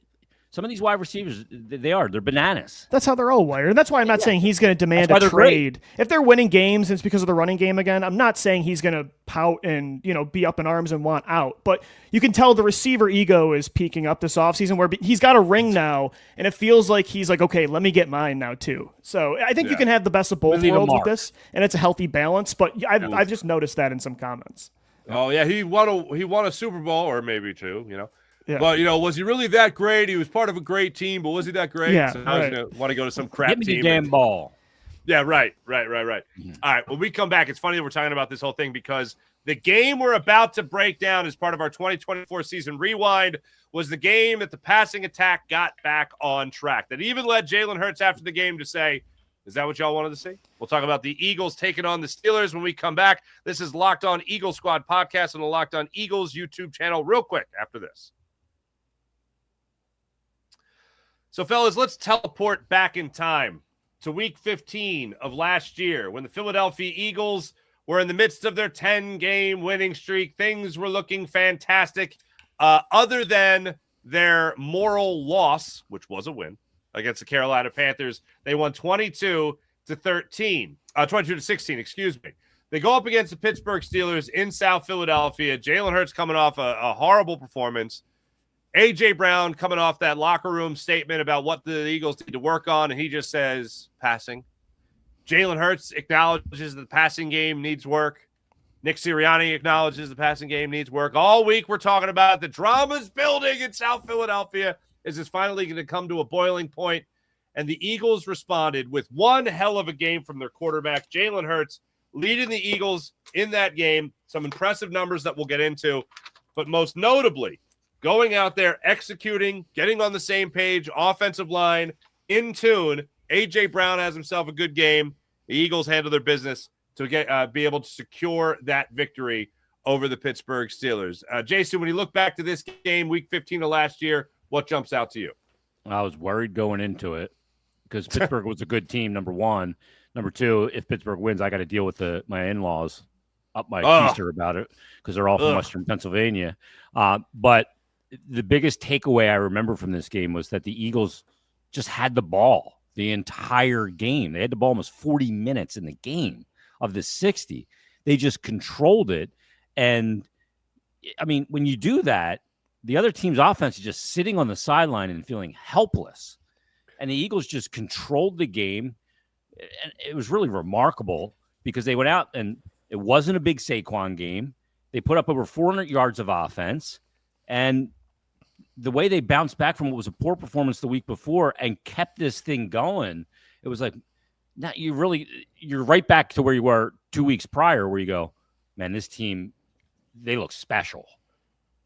Some of these wide receivers, they're bananas. That's how they're all wired. And that's why I'm not saying he's going to demand a trade. If they're winning games and it's because of the running game again, I'm not saying he's going to pout and, be up in arms and want out. But you can tell the receiver ego is peaking up this offseason where he's got a ring now, and it feels like he's like, okay, let me get mine now too. So I think you can have the best of both worlds with this, and it's a healthy balance. But I've just noticed that in some comments. Oh, yeah, he won a Super Bowl, or maybe two, Yeah. But, was he really that great? He was part of a great team, but was he that great? Yeah, so now he's going to want to go to some crap Give me team. the damn ball. Yeah, right. Mm-hmm. All right, when we come back, it's funny that we're talking about this whole thing because the game we're about to break down as part of our 2024 season rewind was the game that the passing attack got back on track. That even led Jalen Hurts after the game to say, is that what y'all wanted to see? We'll talk about the Eagles taking on the Steelers when we come back. This is Locked On Eagles Squad podcast on the Locked On Eagles YouTube channel real quick after this. So, fellas, let's teleport back in time to week 15 of last year when the Philadelphia Eagles were in the midst of their 10-game winning streak. Things were looking fantastic other than their moral loss, which was a win, against the Carolina Panthers. They won 22 to 16, excuse me. They go up against the Pittsburgh Steelers in South Philadelphia. Jalen Hurts coming off a horrible performance. A.J. Brown coming off that locker room statement about what the Eagles need to work on, and he just says passing. Jalen Hurts acknowledges that the passing game needs work. Nick Sirianni acknowledges the passing game needs work. All week we're talking about the drama's building in South Philadelphia. Is this finally going to come to a boiling point? And the Eagles responded with one hell of a game from their quarterback, Jalen Hurts, leading the Eagles in that game. Some impressive numbers that we'll get into, but most notably, going out there, executing, getting on the same page, offensive line, in tune. A.J. Brown has himself a good game. The Eagles handle their business to be able to secure that victory over the Pittsburgh Steelers. Jason, when you look back to this game, week 15 of last year, what jumps out to you? I was worried going into it because Pittsburgh was a good team, number one. Number two, if Pittsburgh wins, I got to deal with my in-laws up my keister about it because they're all from Western Pennsylvania. But the biggest takeaway I remember from this game was that the Eagles just had the ball the entire game. They had the ball almost 40 minutes in the game of the 60. They just controlled it. And, I mean, when you do that, the other team's offense is just sitting on the sideline and feeling helpless. And the Eagles just controlled the game. And it was really remarkable because they went out and it wasn't a big Saquon game. They put up over 400 yards of offense. And the way they bounced back from what was a poor performance the week before and kept this thing going, it was like, now you're right back to where you were 2 weeks prior, where you go, man, this team, they look special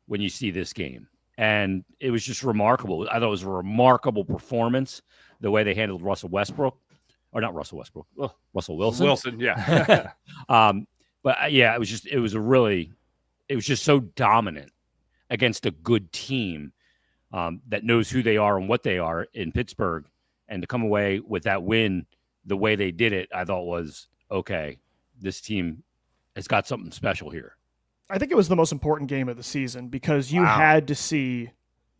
when you see this game. And it was just remarkable. I thought it was a remarkable performance, the way they handled Russell Wilson. Wilson, yeah. But yeah, it was just so dominant against a good team that knows who they are and what they are in Pittsburgh. And to come away with that win the way they did it, I thought was, okay, this team has got something special here. I think it was the most important game of the season because you had to see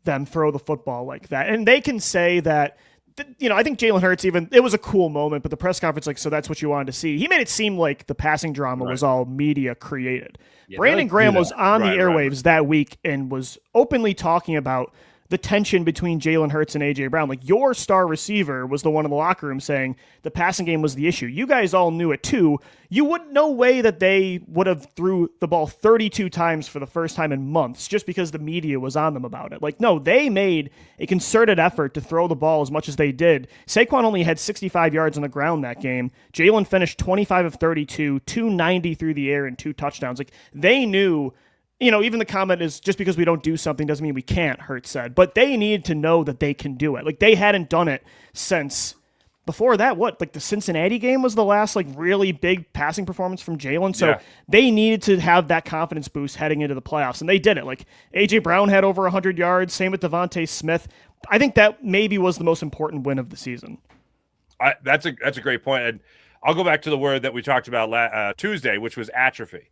them throw the football like that. And they can say that, I think Jalen Hurts it was a cool moment, but the press conference, so that's what you wanted to see. He made it seem like the passing drama was all media created. Yeah, Brandon Graham was on the airwaves that week and was openly talking about the tension between Jalen Hurts and A.J. Brown. Like, your star receiver was the one in the locker room saying the passing game was the issue. You guys all knew it too. You wouldn't know way that they would have threw the ball 32 times for the first time in months just because the media was on them about it. Like, no, they made a concerted effort to throw the ball as much as they did. Saquon only had 65 yards on the ground that game. Jalen finished 25 of 32, 290 through the air and 2 touchdowns. Like, they knew. Even the comment is just because we don't do something doesn't mean we can't, Hurts said. But they needed to know that they can do it. Like, they hadn't done it since before that. The Cincinnati game was the last, really big passing performance from Jalen. So they needed to have that confidence boost heading into the playoffs, and they did it. A.J. Brown had over 100 yards. Same with Devontae Smith. I think that maybe was the most important win of the season. That's a great point. And I'll go back to the word that we talked about Tuesday, which was atrophy.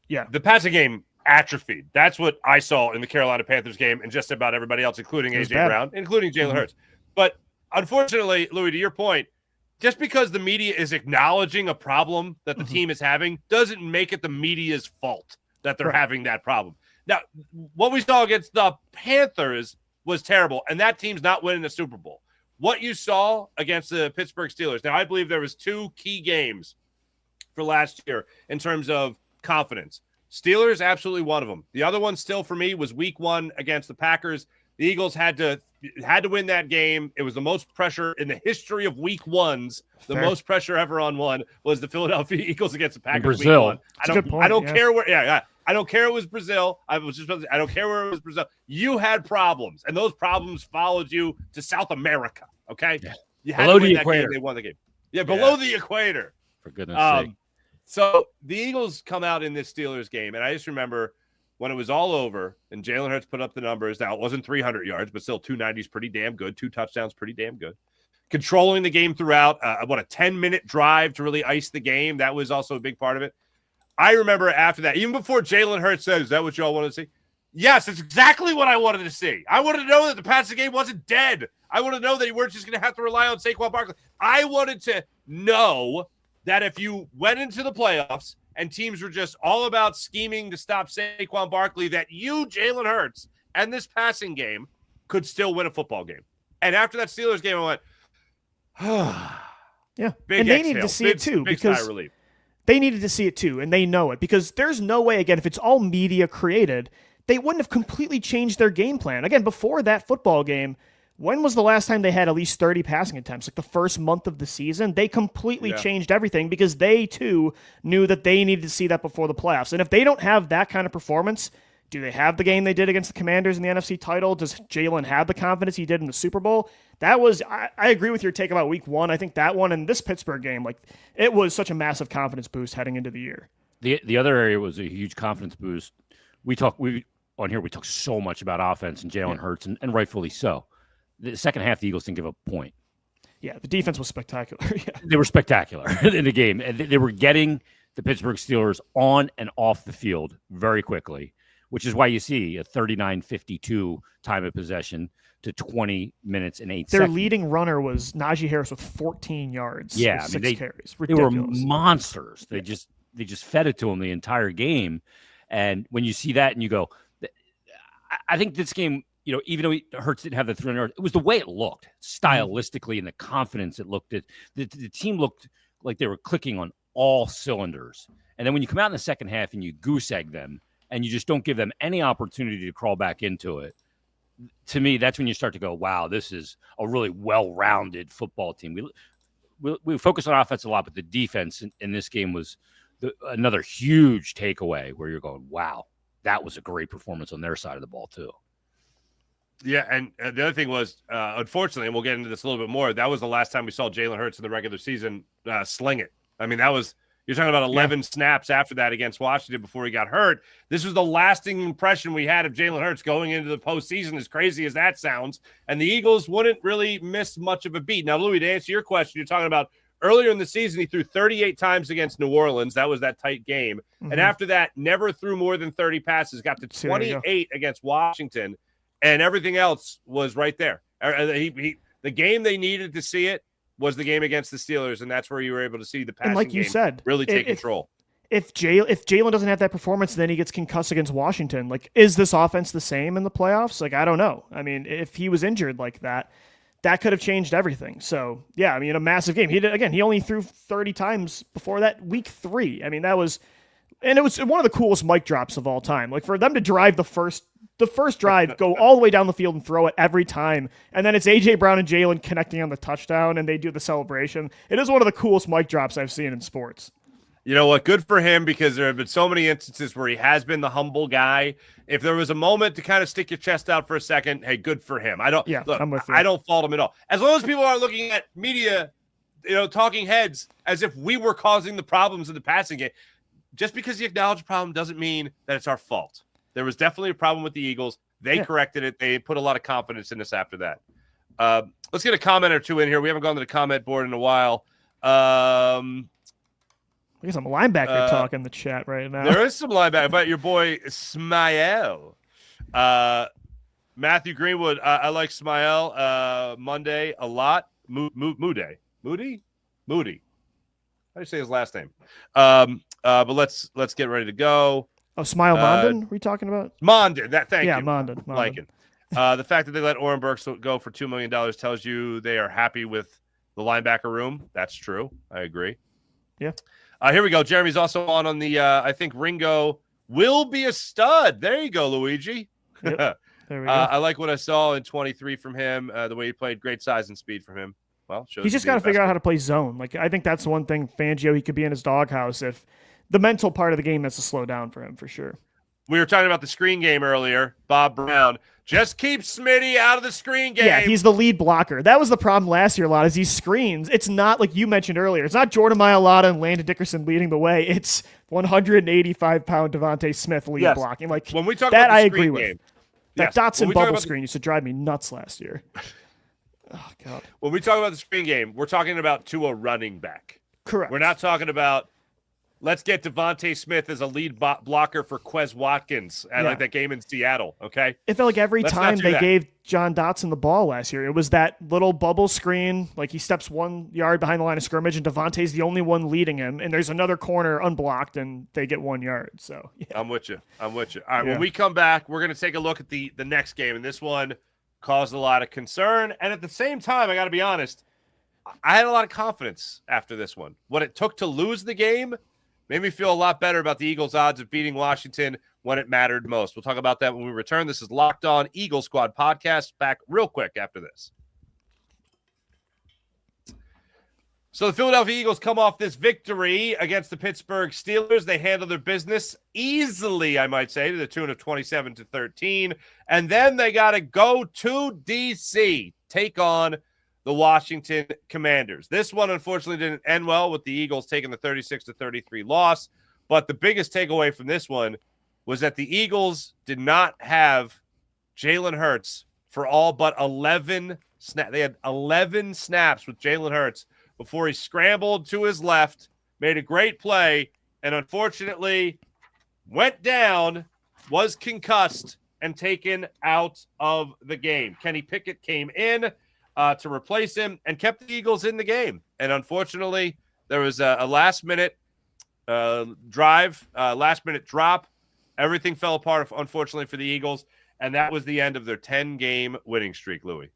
Yeah. The passing game atrophied. That's what I saw in the Carolina Panthers game and just about everybody else, including A.J. Brown, including Jalen Hurts. But unfortunately, Louis, to your point, just because the media is acknowledging a problem that the team is having doesn't make it the media's fault that they're having that problem. Now, what we saw against the Panthers was terrible, and that team's not winning the Super Bowl. What you saw against the Pittsburgh Steelers, now I believe there was 2 key games for last year in terms of confidence. Steelers, absolutely one of them. The other one still for me was week 1 against the Packers. The Eagles had to win that game. It was the most pressure in the history of week 1s. The most pressure ever on one was the Philadelphia Eagles against the Packers. Brazil. Week 1. I don't care where. I don't care it was Brazil. I don't care where it was Brazil. You had problems, and those problems followed you to South America. Okay, you had below to win the that equator. game. They won the game. Yeah, below the equator. For goodness sake. So the Eagles come out in this Steelers game, and I just remember when it was all over and Jalen Hurts put up the numbers. Now, it wasn't 300 yards, but still 290 is pretty damn good. 2 touchdowns, pretty damn good. Controlling the game throughout. A 10-minute drive to really ice the game. That was also a big part of it. I remember after that, even before Jalen Hurts said, is that what you all wanted to see? Yes, it's exactly what I wanted to see. I wanted to know that the passing game wasn't dead. I wanted to know that you weren't just going to have to rely on Saquon Barkley. I wanted to know that if you went into the playoffs and teams were just all about scheming to stop Saquon Barkley, that you, Jalen Hurts, and this passing game could still win a football game. And after that Steelers game, I went, yeah. Big and they exhale, needed to see it too, big because sigh of relief. they needed to see it too, and they know it, because there's no way, again, if it's all media created, they wouldn't have completely changed their game plan. Again, before that football game, when was the last time they had at least 30 passing attempts? Like the first month of the season? They completely changed everything because they, too, knew that they needed to see that before the playoffs. And if they don't have that kind of performance, do they have the game they did against the Commanders in the NFC title? Does Jalen have the confidence he did in the Super Bowl? That was, I agree with your take about week 1. I think that one and this Pittsburgh game, like, it was such a massive confidence boost heading into the year. The other area was a huge confidence boost. We talk so much about offense and Jalen Hurts, and rightfully so. The second half, the Eagles didn't give a point. Yeah, the defense was spectacular. They were spectacular in the game. And they were getting the Pittsburgh Steelers on and off the field very quickly, which is why you see a 39-52 time of possession to 20 minutes and 8 seconds. Their leading runner was Najee Harris with 14 yards. Yeah, with 6 carries. They were monsters. They just fed it to them the entire game. And when you see that and you go, I think this game, even though Hurts didn't have the 300 yards, it was the way it looked stylistically and the confidence it looked at. The team looked like they were clicking on all cylinders. And then when you come out in the second half and you goose egg them and you just don't give them any opportunity to crawl back into it, to me, that's when you start to go, wow, this is a really well-rounded football team. We focus on offense a lot, but the defense in this game was another huge takeaway where you're going, wow, that was a great performance on their side of the ball too. Yeah, and the other thing was, unfortunately, and we'll get into this a little bit more, that was the last time we saw Jalen Hurts in the regular season sling it. I mean, you're talking about 11 snaps after that against Washington before he got hurt. This was the lasting impression we had of Jalen Hurts going into the postseason, as crazy as that sounds. And the Eagles wouldn't really miss much of a beat. Now, Louis, to answer your question, you're talking about earlier in the season, he threw 38 times against New Orleans. That was that tight game. Mm-hmm. And after that, never threw more than 30 passes, got to 28 against Washington. And everything else was right there. The game they needed to see it was the game against the Steelers, and that's where you were able to see the passing game. And like you said, really take control. If Jalen doesn't have that performance, then he gets concussed against Washington. Like, is this offense the same in the playoffs? Like, I don't know. I mean, if he was injured like that could have changed everything. So, yeah, I mean, a massive game. He only threw 30 times before that week 3. I mean, it was one of the coolest mic drops of all time. Like, for them to drive the first drive, go all the way down the field and throw it every time. And then it's A.J. Brown and Jalen connecting on the touchdown, and they do the celebration. It is one of the coolest mic drops I've seen in sports. You know what? Good for him, because there have been so many instances where he has been the humble guy. If there was a moment to kind of stick your chest out for a second, hey, good for him. I'm with you. I don't fault him at all. As long as people aren't looking at media, talking heads as if we were causing the problems in the passing game. Just because you acknowledge a problem doesn't mean that it's our fault. There was definitely a problem with the Eagles. They corrected it. They put a lot of confidence in us after that. Let's get a comment or two in here. We haven't gone to the comment board in a while. I guess some linebacker talk in the chat right now. There is some linebacker, but your boy Smael. Matthew Greenwood, I like Smael Monday a lot. Moody. How do you say his last name? But let's get ready to go. Oh, Smile Mondin? Were you talking about? Mondin. Thank you. Mondin. Liking. The fact that they let Oren Burks go for $2 million tells you they are happy with the linebacker room. That's true. I agree. Yeah. Here we go. Jeremy's also on the. I think Ringo will be a stud. There you go, Luigi. Yep. There we go. I like what I saw in 23 from him. The way he played, great size and speed from him. Well, he's just got to figure out how to play zone. Like, I think that's one thing. Fangio, he could be in his doghouse if the mental part of the game has to slow down for him for sure. We were talking about the screen game earlier. Bob Brown, just keep Smitty out of the screen game. Yeah, he's the lead blocker. That was the problem last year a lot, is these screens. It's not like you mentioned earlier. It's not Jordan Mailata and Landon Dickerson leading the way. It's 185-pound Devontae Smith lead blocking. Like, when we talk that, about the I screen agree game, with. That Dotson bubble screen used to drive me nuts last year. Oh, God. When we talk about the screen game, we're talking about Tua running back. Correct. We're not talking about let's get Devontae Smith as a lead blocker for Quez Watkins at like that game in Seattle, okay? It felt like every time they gave John Dotson the ball last year, it was that little bubble screen, like he steps 1 yard behind the line of scrimmage and Devontae's the only one leading him, and there's another corner unblocked and they get 1 yard. So yeah. I'm with you. All right, when we come back, we're going to take a look at the next game, and this one caused a lot of concern. And at the same time, I got to be honest, I had a lot of confidence after this one. What it took to lose the game made me feel a lot better about the Eagles' odds of beating Washington when it mattered most. We'll talk about that when we return. This is Locked On Eagle Squad podcast. Back real quick after this. So the Philadelphia Eagles come off this victory against the Pittsburgh Steelers. They handle their business easily, I might say, to the tune of 27-13. And then they got to go to D.C., take on the Washington Commanders. This one, unfortunately, didn't end well with the Eagles taking the 36-33 loss. But the biggest takeaway from this one was that the Eagles did not have Jalen Hurts for all but 11 snaps. They had 11 snaps with Jalen Hurts before he scrambled to his left, made a great play, and unfortunately went down, was concussed, and taken out of the game. Kenny Pickett came in to replace him and kept the Eagles in the game. And unfortunately, there was a last-minute last-minute drop. Everything fell apart, unfortunately, for the Eagles, and that was the end of their 10-game winning streak, Louie.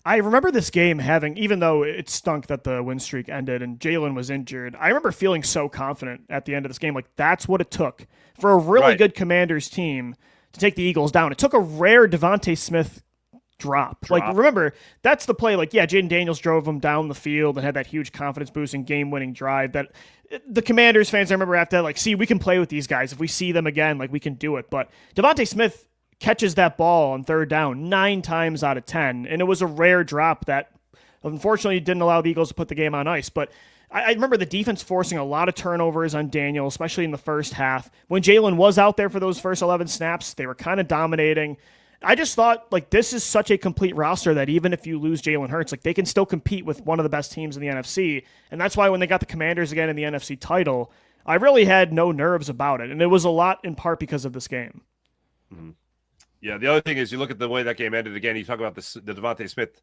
I remember this game having, even though it stunk that the win streak ended and Jalen was injured, I remember feeling so confident at the end of this game. Like, that's what it took for a really good Commanders team to take the Eagles down. It took a rare Devontae Smith drop. Like, remember, that's the play. Like, yeah, Jaden Daniels drove them down the field and had that huge confidence-boosting game-winning drive that the Commanders fans, I remember, have to, like, see, we can play with these guys. If we see them again, like, we can do it. But Devontae Smith catches that ball on third down 9 times out of 10, and it was a rare drop that unfortunately didn't allow the Eagles to put the game on ice. But I remember the defense forcing a lot of turnovers on Daniel, especially in the first half. When Jalen was out there for those first 11 snaps, they were kind of dominating. I just thought, like, this is such a complete roster that even if you lose Jalen Hurts, like, they can still compete with one of the best teams in the NFC. And that's why when they got the Commanders again in the NFC title, I really had no nerves about it. And it was a lot in part because of this game. Mm-hmm. Yeah, the other thing is you look at the way that game ended again. You talk about the Devontae Smith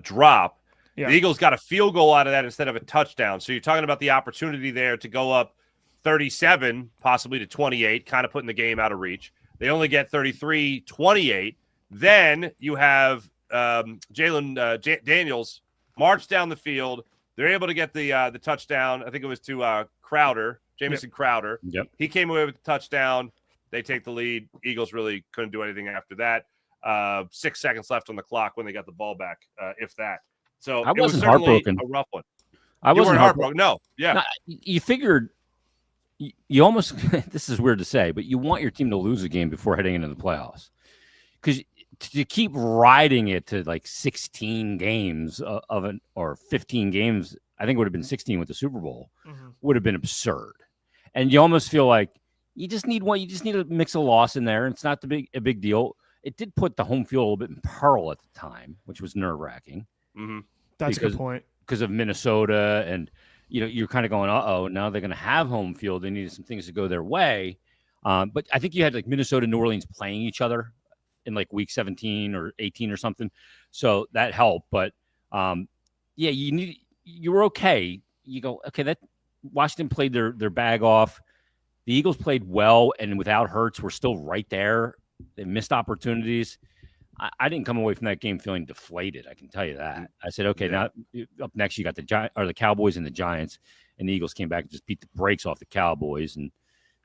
drop. Yeah. The Eagles got a field goal out of that instead of a touchdown. So you're talking about the opportunity there to go up 37, possibly to 28, kind of putting the game out of reach. They only get 33-28. Then you have Jalen Daniels march down the field. They're able to get the touchdown. I think it was to Crowder, Jamison Crowder. Yep. He came away with the touchdown. They take the lead. Eagles really couldn't do anything after that. 6 seconds left on the clock when they got the ball back, if that. So I wasn't certainly heartbroken. A rough one. I wasn't heartbroken. No, yeah. No, you figured you almost. This is weird to say, but you want your team to lose a game before heading into the playoffs, because to keep riding it to like 16 games or 15 games, I think it would have been 16 with the Super Bowl, would have been absurd. And you almost feel like you just need one. You just need to mix a loss in there. And it's not a big deal. It did put the home field a little bit in peril at the time, which was nerve-wracking. Mm-hmm. That's a good point. Because of Minnesota and you're kind of going, now they're going to have home field. They needed some things to go their way. But I think you had like Minnesota and New Orleans playing each other in like week 17 or 18 or something. So that helped. But you were okay. You go, okay, that Washington played their bag off. The Eagles played well, and without Hurts, we're still right there. They missed opportunities. I didn't come away from that game feeling deflated. I can tell you that. I said, okay, now up next you got the Cowboys and the Giants, and the Eagles came back and just beat the brakes off the Cowboys. And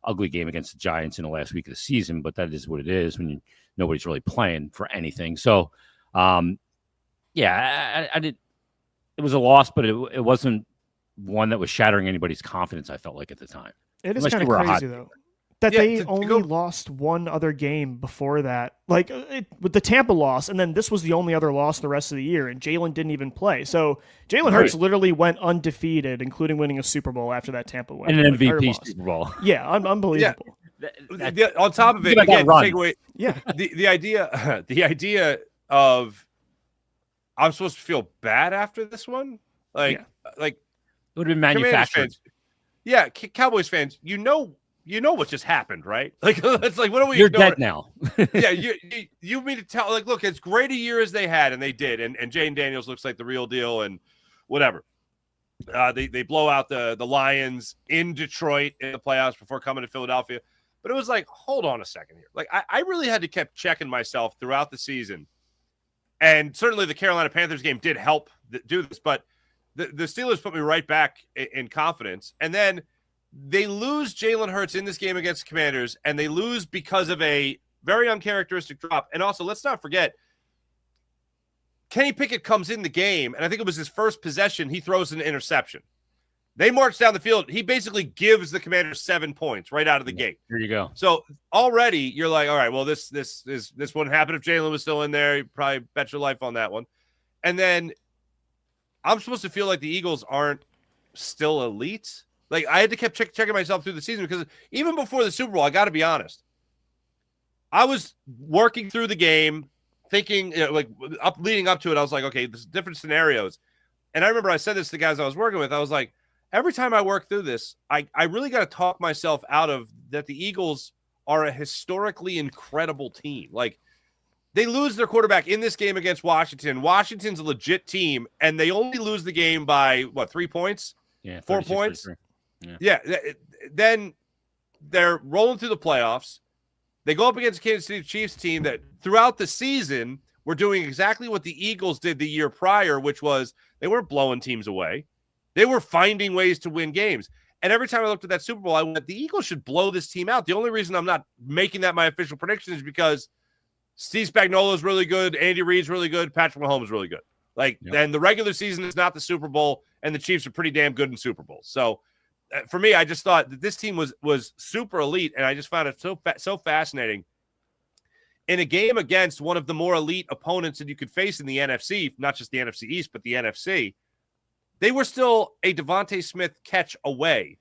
ugly game against the Giants in the last week of the season, but that is what it is when nobody's really playing for anything. So, I did. It was a loss, but it wasn't one that was shattering anybody's confidence. I felt like at the time. It is kind of crazy though that they only lost one other game before that, like with the Tampa loss, and then this was the only other loss the rest of the year, and Jalen didn't even play. So Jalen Hurts literally went undefeated, including winning a Super Bowl after that Tampa win. And an MVP Super Bowl. Yeah, unbelievable. Yeah. On top of it, again, take away the idea of I'm supposed to feel bad after this one, like it would have been manufactured. Cowboys fans, you know what just happened, right? Like it's like, what are we? You're dead now. Yeah, you mean to tell? Like, look, as great a year as they had, and they did, and Jane Daniels looks like the real deal, and whatever. They blow out the Lions in Detroit in the playoffs before coming to Philadelphia. But it was like, hold on a second here. Like, I really had to keep checking myself throughout the season, and certainly the Carolina Panthers game did help do this. But the Steelers put me right back in confidence, and then they lose Jalen Hurts in this game against the Commanders, and they lose because of a very uncharacteristic drop. And also, let's not forget, Kenny Pickett comes in the game, and I think it was his first possession. He throws an interception. They march down the field. He basically gives the Commanders 7 points right out of the gate. Here you go. So already you're like, all right, well, this wouldn't happen if Jalen was still in there. You probably bet your life on that one. And then I'm supposed to feel like the Eagles aren't still elite. Like, I had to keep checking myself through the season because even before the Super Bowl, I got to be honest, I was working through the game, thinking, leading up to it, I was like, okay, there's different scenarios. And I remember I said this to the guys I was working with. I was like, every time I work through this, I really got to talk myself out of that the Eagles are a historically incredible team. Like, they lose their quarterback in this game against Washington. Washington's a legit team, and they only lose the game by, 3 points? Yeah, 4 points? Yeah. Then they're rolling through the playoffs. They go up against the Kansas City Chiefs team that throughout the season were doing exactly what the Eagles did the year prior, which was they weren't blowing teams away. They were finding ways to win games. And every time I looked at that Super Bowl, I went, the Eagles should blow this team out. The only reason I'm not making that my official prediction is because Steve Spagnuolo is really good, Andy Reid's really good, Patrick Mahomes is really good. Then the regular season is not the Super Bowl, and the Chiefs are pretty damn good in Super Bowls. So for me, I just thought that this team was super elite, and I just found it so fascinating. In a game against one of the more elite opponents that you could face in the NFC, not just the NFC East, but the NFC, they were still a Devontae Smith catch away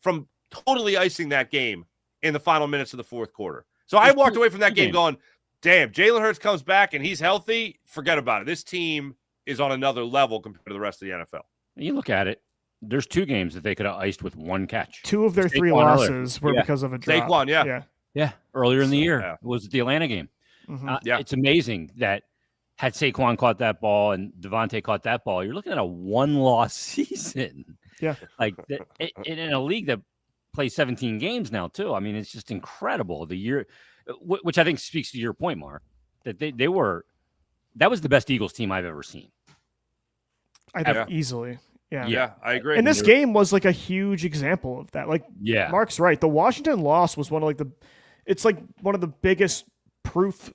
from totally icing that game in the final minutes of the fourth quarter. So I walked away from that game going, damn, Jalen Hurts comes back and he's healthy. Forget about it. This team is on another level compared to the rest of the NFL. You look at it. There's 2 games that they could have iced with 1 catch. 2 of their 3 losses were because of a drop. Saquon, yeah. Earlier in the year, it was the Atlanta game. Mm-hmm. It's amazing that had Saquon caught that ball and Devontae caught that ball, you're looking at a 1-loss season. Yeah, like in a league that plays 17 games now too. I mean, it's just incredible. The year, which I think speaks to your point, Mark, that that was the best Eagles team I've ever seen. I think easily. Yeah, I agree. And this game was like a huge example of that. Like, Mark's right. The Washington loss was one of the biggest proof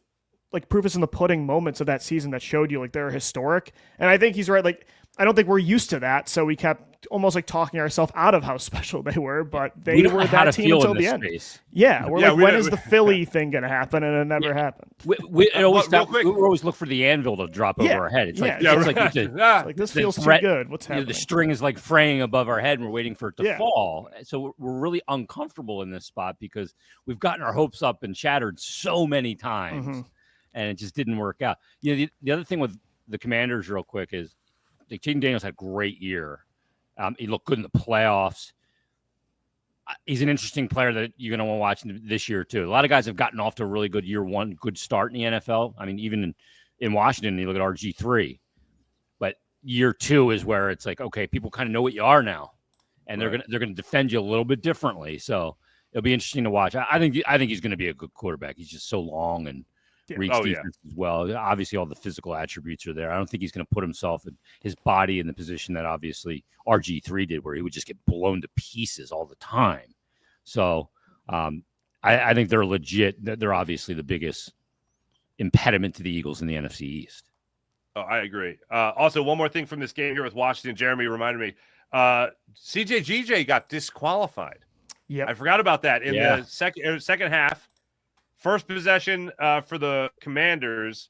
is in the pudding moments of that season that showed you like they're historic. And I think he's right. Like, I don't think we're used to that. So we kept almost like talking ourselves out of how special they were, but they were that team until the end. Space. Yeah. When is the Philly thing going to happen? And it never happened. We always look for the anvil to drop over our head. It's like this feels too good. What's happening? The string is like fraying above our head and we're waiting for it to fall. So we're really uncomfortable in this spot because we've gotten our hopes up and shattered so many times and it just didn't work out. The other thing with the Commanders real quick is Jaden Daniels had a great year, He looked good in the playoffs. He's an interesting player that you're going to want to watch this year, too. A lot of guys have gotten off to a really good year one, good start in the NFL. I mean, even in Washington, you look at RG3. But year two is where it's like, okay, people kind of know what you are now. And they're going to defend you a little bit differently. So it'll be interesting to watch. I think he's going to be a good quarterback. He's just so long and reads defense as well. Obviously, all the physical attributes are there. I don't think he's going to put himself and his body in the position that obviously RG3 did, where he would just get blown to pieces all the time. So I think they're legit. They're obviously the biggest impediment to the Eagles in the NFC East. Oh, I agree. Also, one more thing from this game here with Washington. Jeremy reminded me. CJGJ got disqualified. Yeah, I forgot about that in the second half. First possession for the Commanders.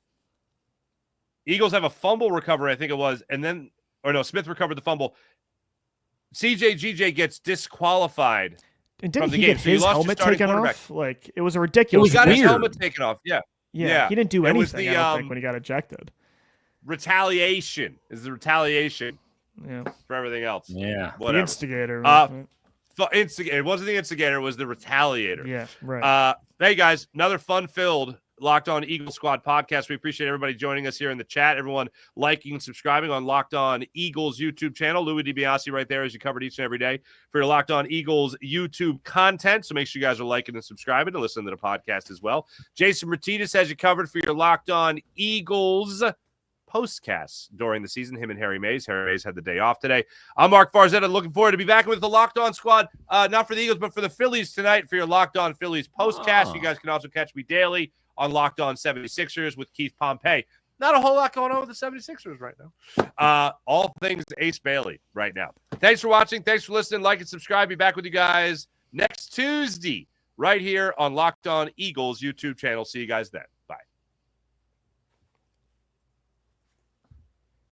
Eagles have a fumble recovery, I think it was, and then Smith recovered the fumble. CJGJ gets disqualified. And didn't from the he game. get his helmet taken off? Like, it was a ridiculous. He got his helmet taken off. Yeah. He didn't do anything. I don't think when he got ejected. Retaliation is the retaliation. Yeah. For everything else. Yeah. Whatever. The instigator. It wasn't the instigator. It was the retaliator. Yeah. Right. Hey guys, another fun-filled Locked On Eagle Squad podcast. We appreciate everybody joining us here in the chat. Everyone liking and subscribing on Locked On Eagles YouTube channel. Louie DiBiase right there as you covered each and every day for your Locked On Eagles YouTube content. So make sure you guys are liking and subscribing and listening to the podcast as well. Jason Martinez has you covered for your Locked On Eagles postcasts during the season. Him and Harry Mays. Harry Mays had the day off today. I'm Mark Farzetta. Looking forward to be back with the Locked On squad, not for the Eagles, but for the Phillies tonight for your Locked On Phillies postcast. You guys can also catch me daily on Locked On 76ers with Keith Pompey. Not a whole lot going on with the 76ers right now. All things Ace Bailey right now. Thanks for watching. Thanks for listening. Like and subscribe. Be back with you guys next Tuesday right here on Locked On Eagles YouTube channel. See you guys then.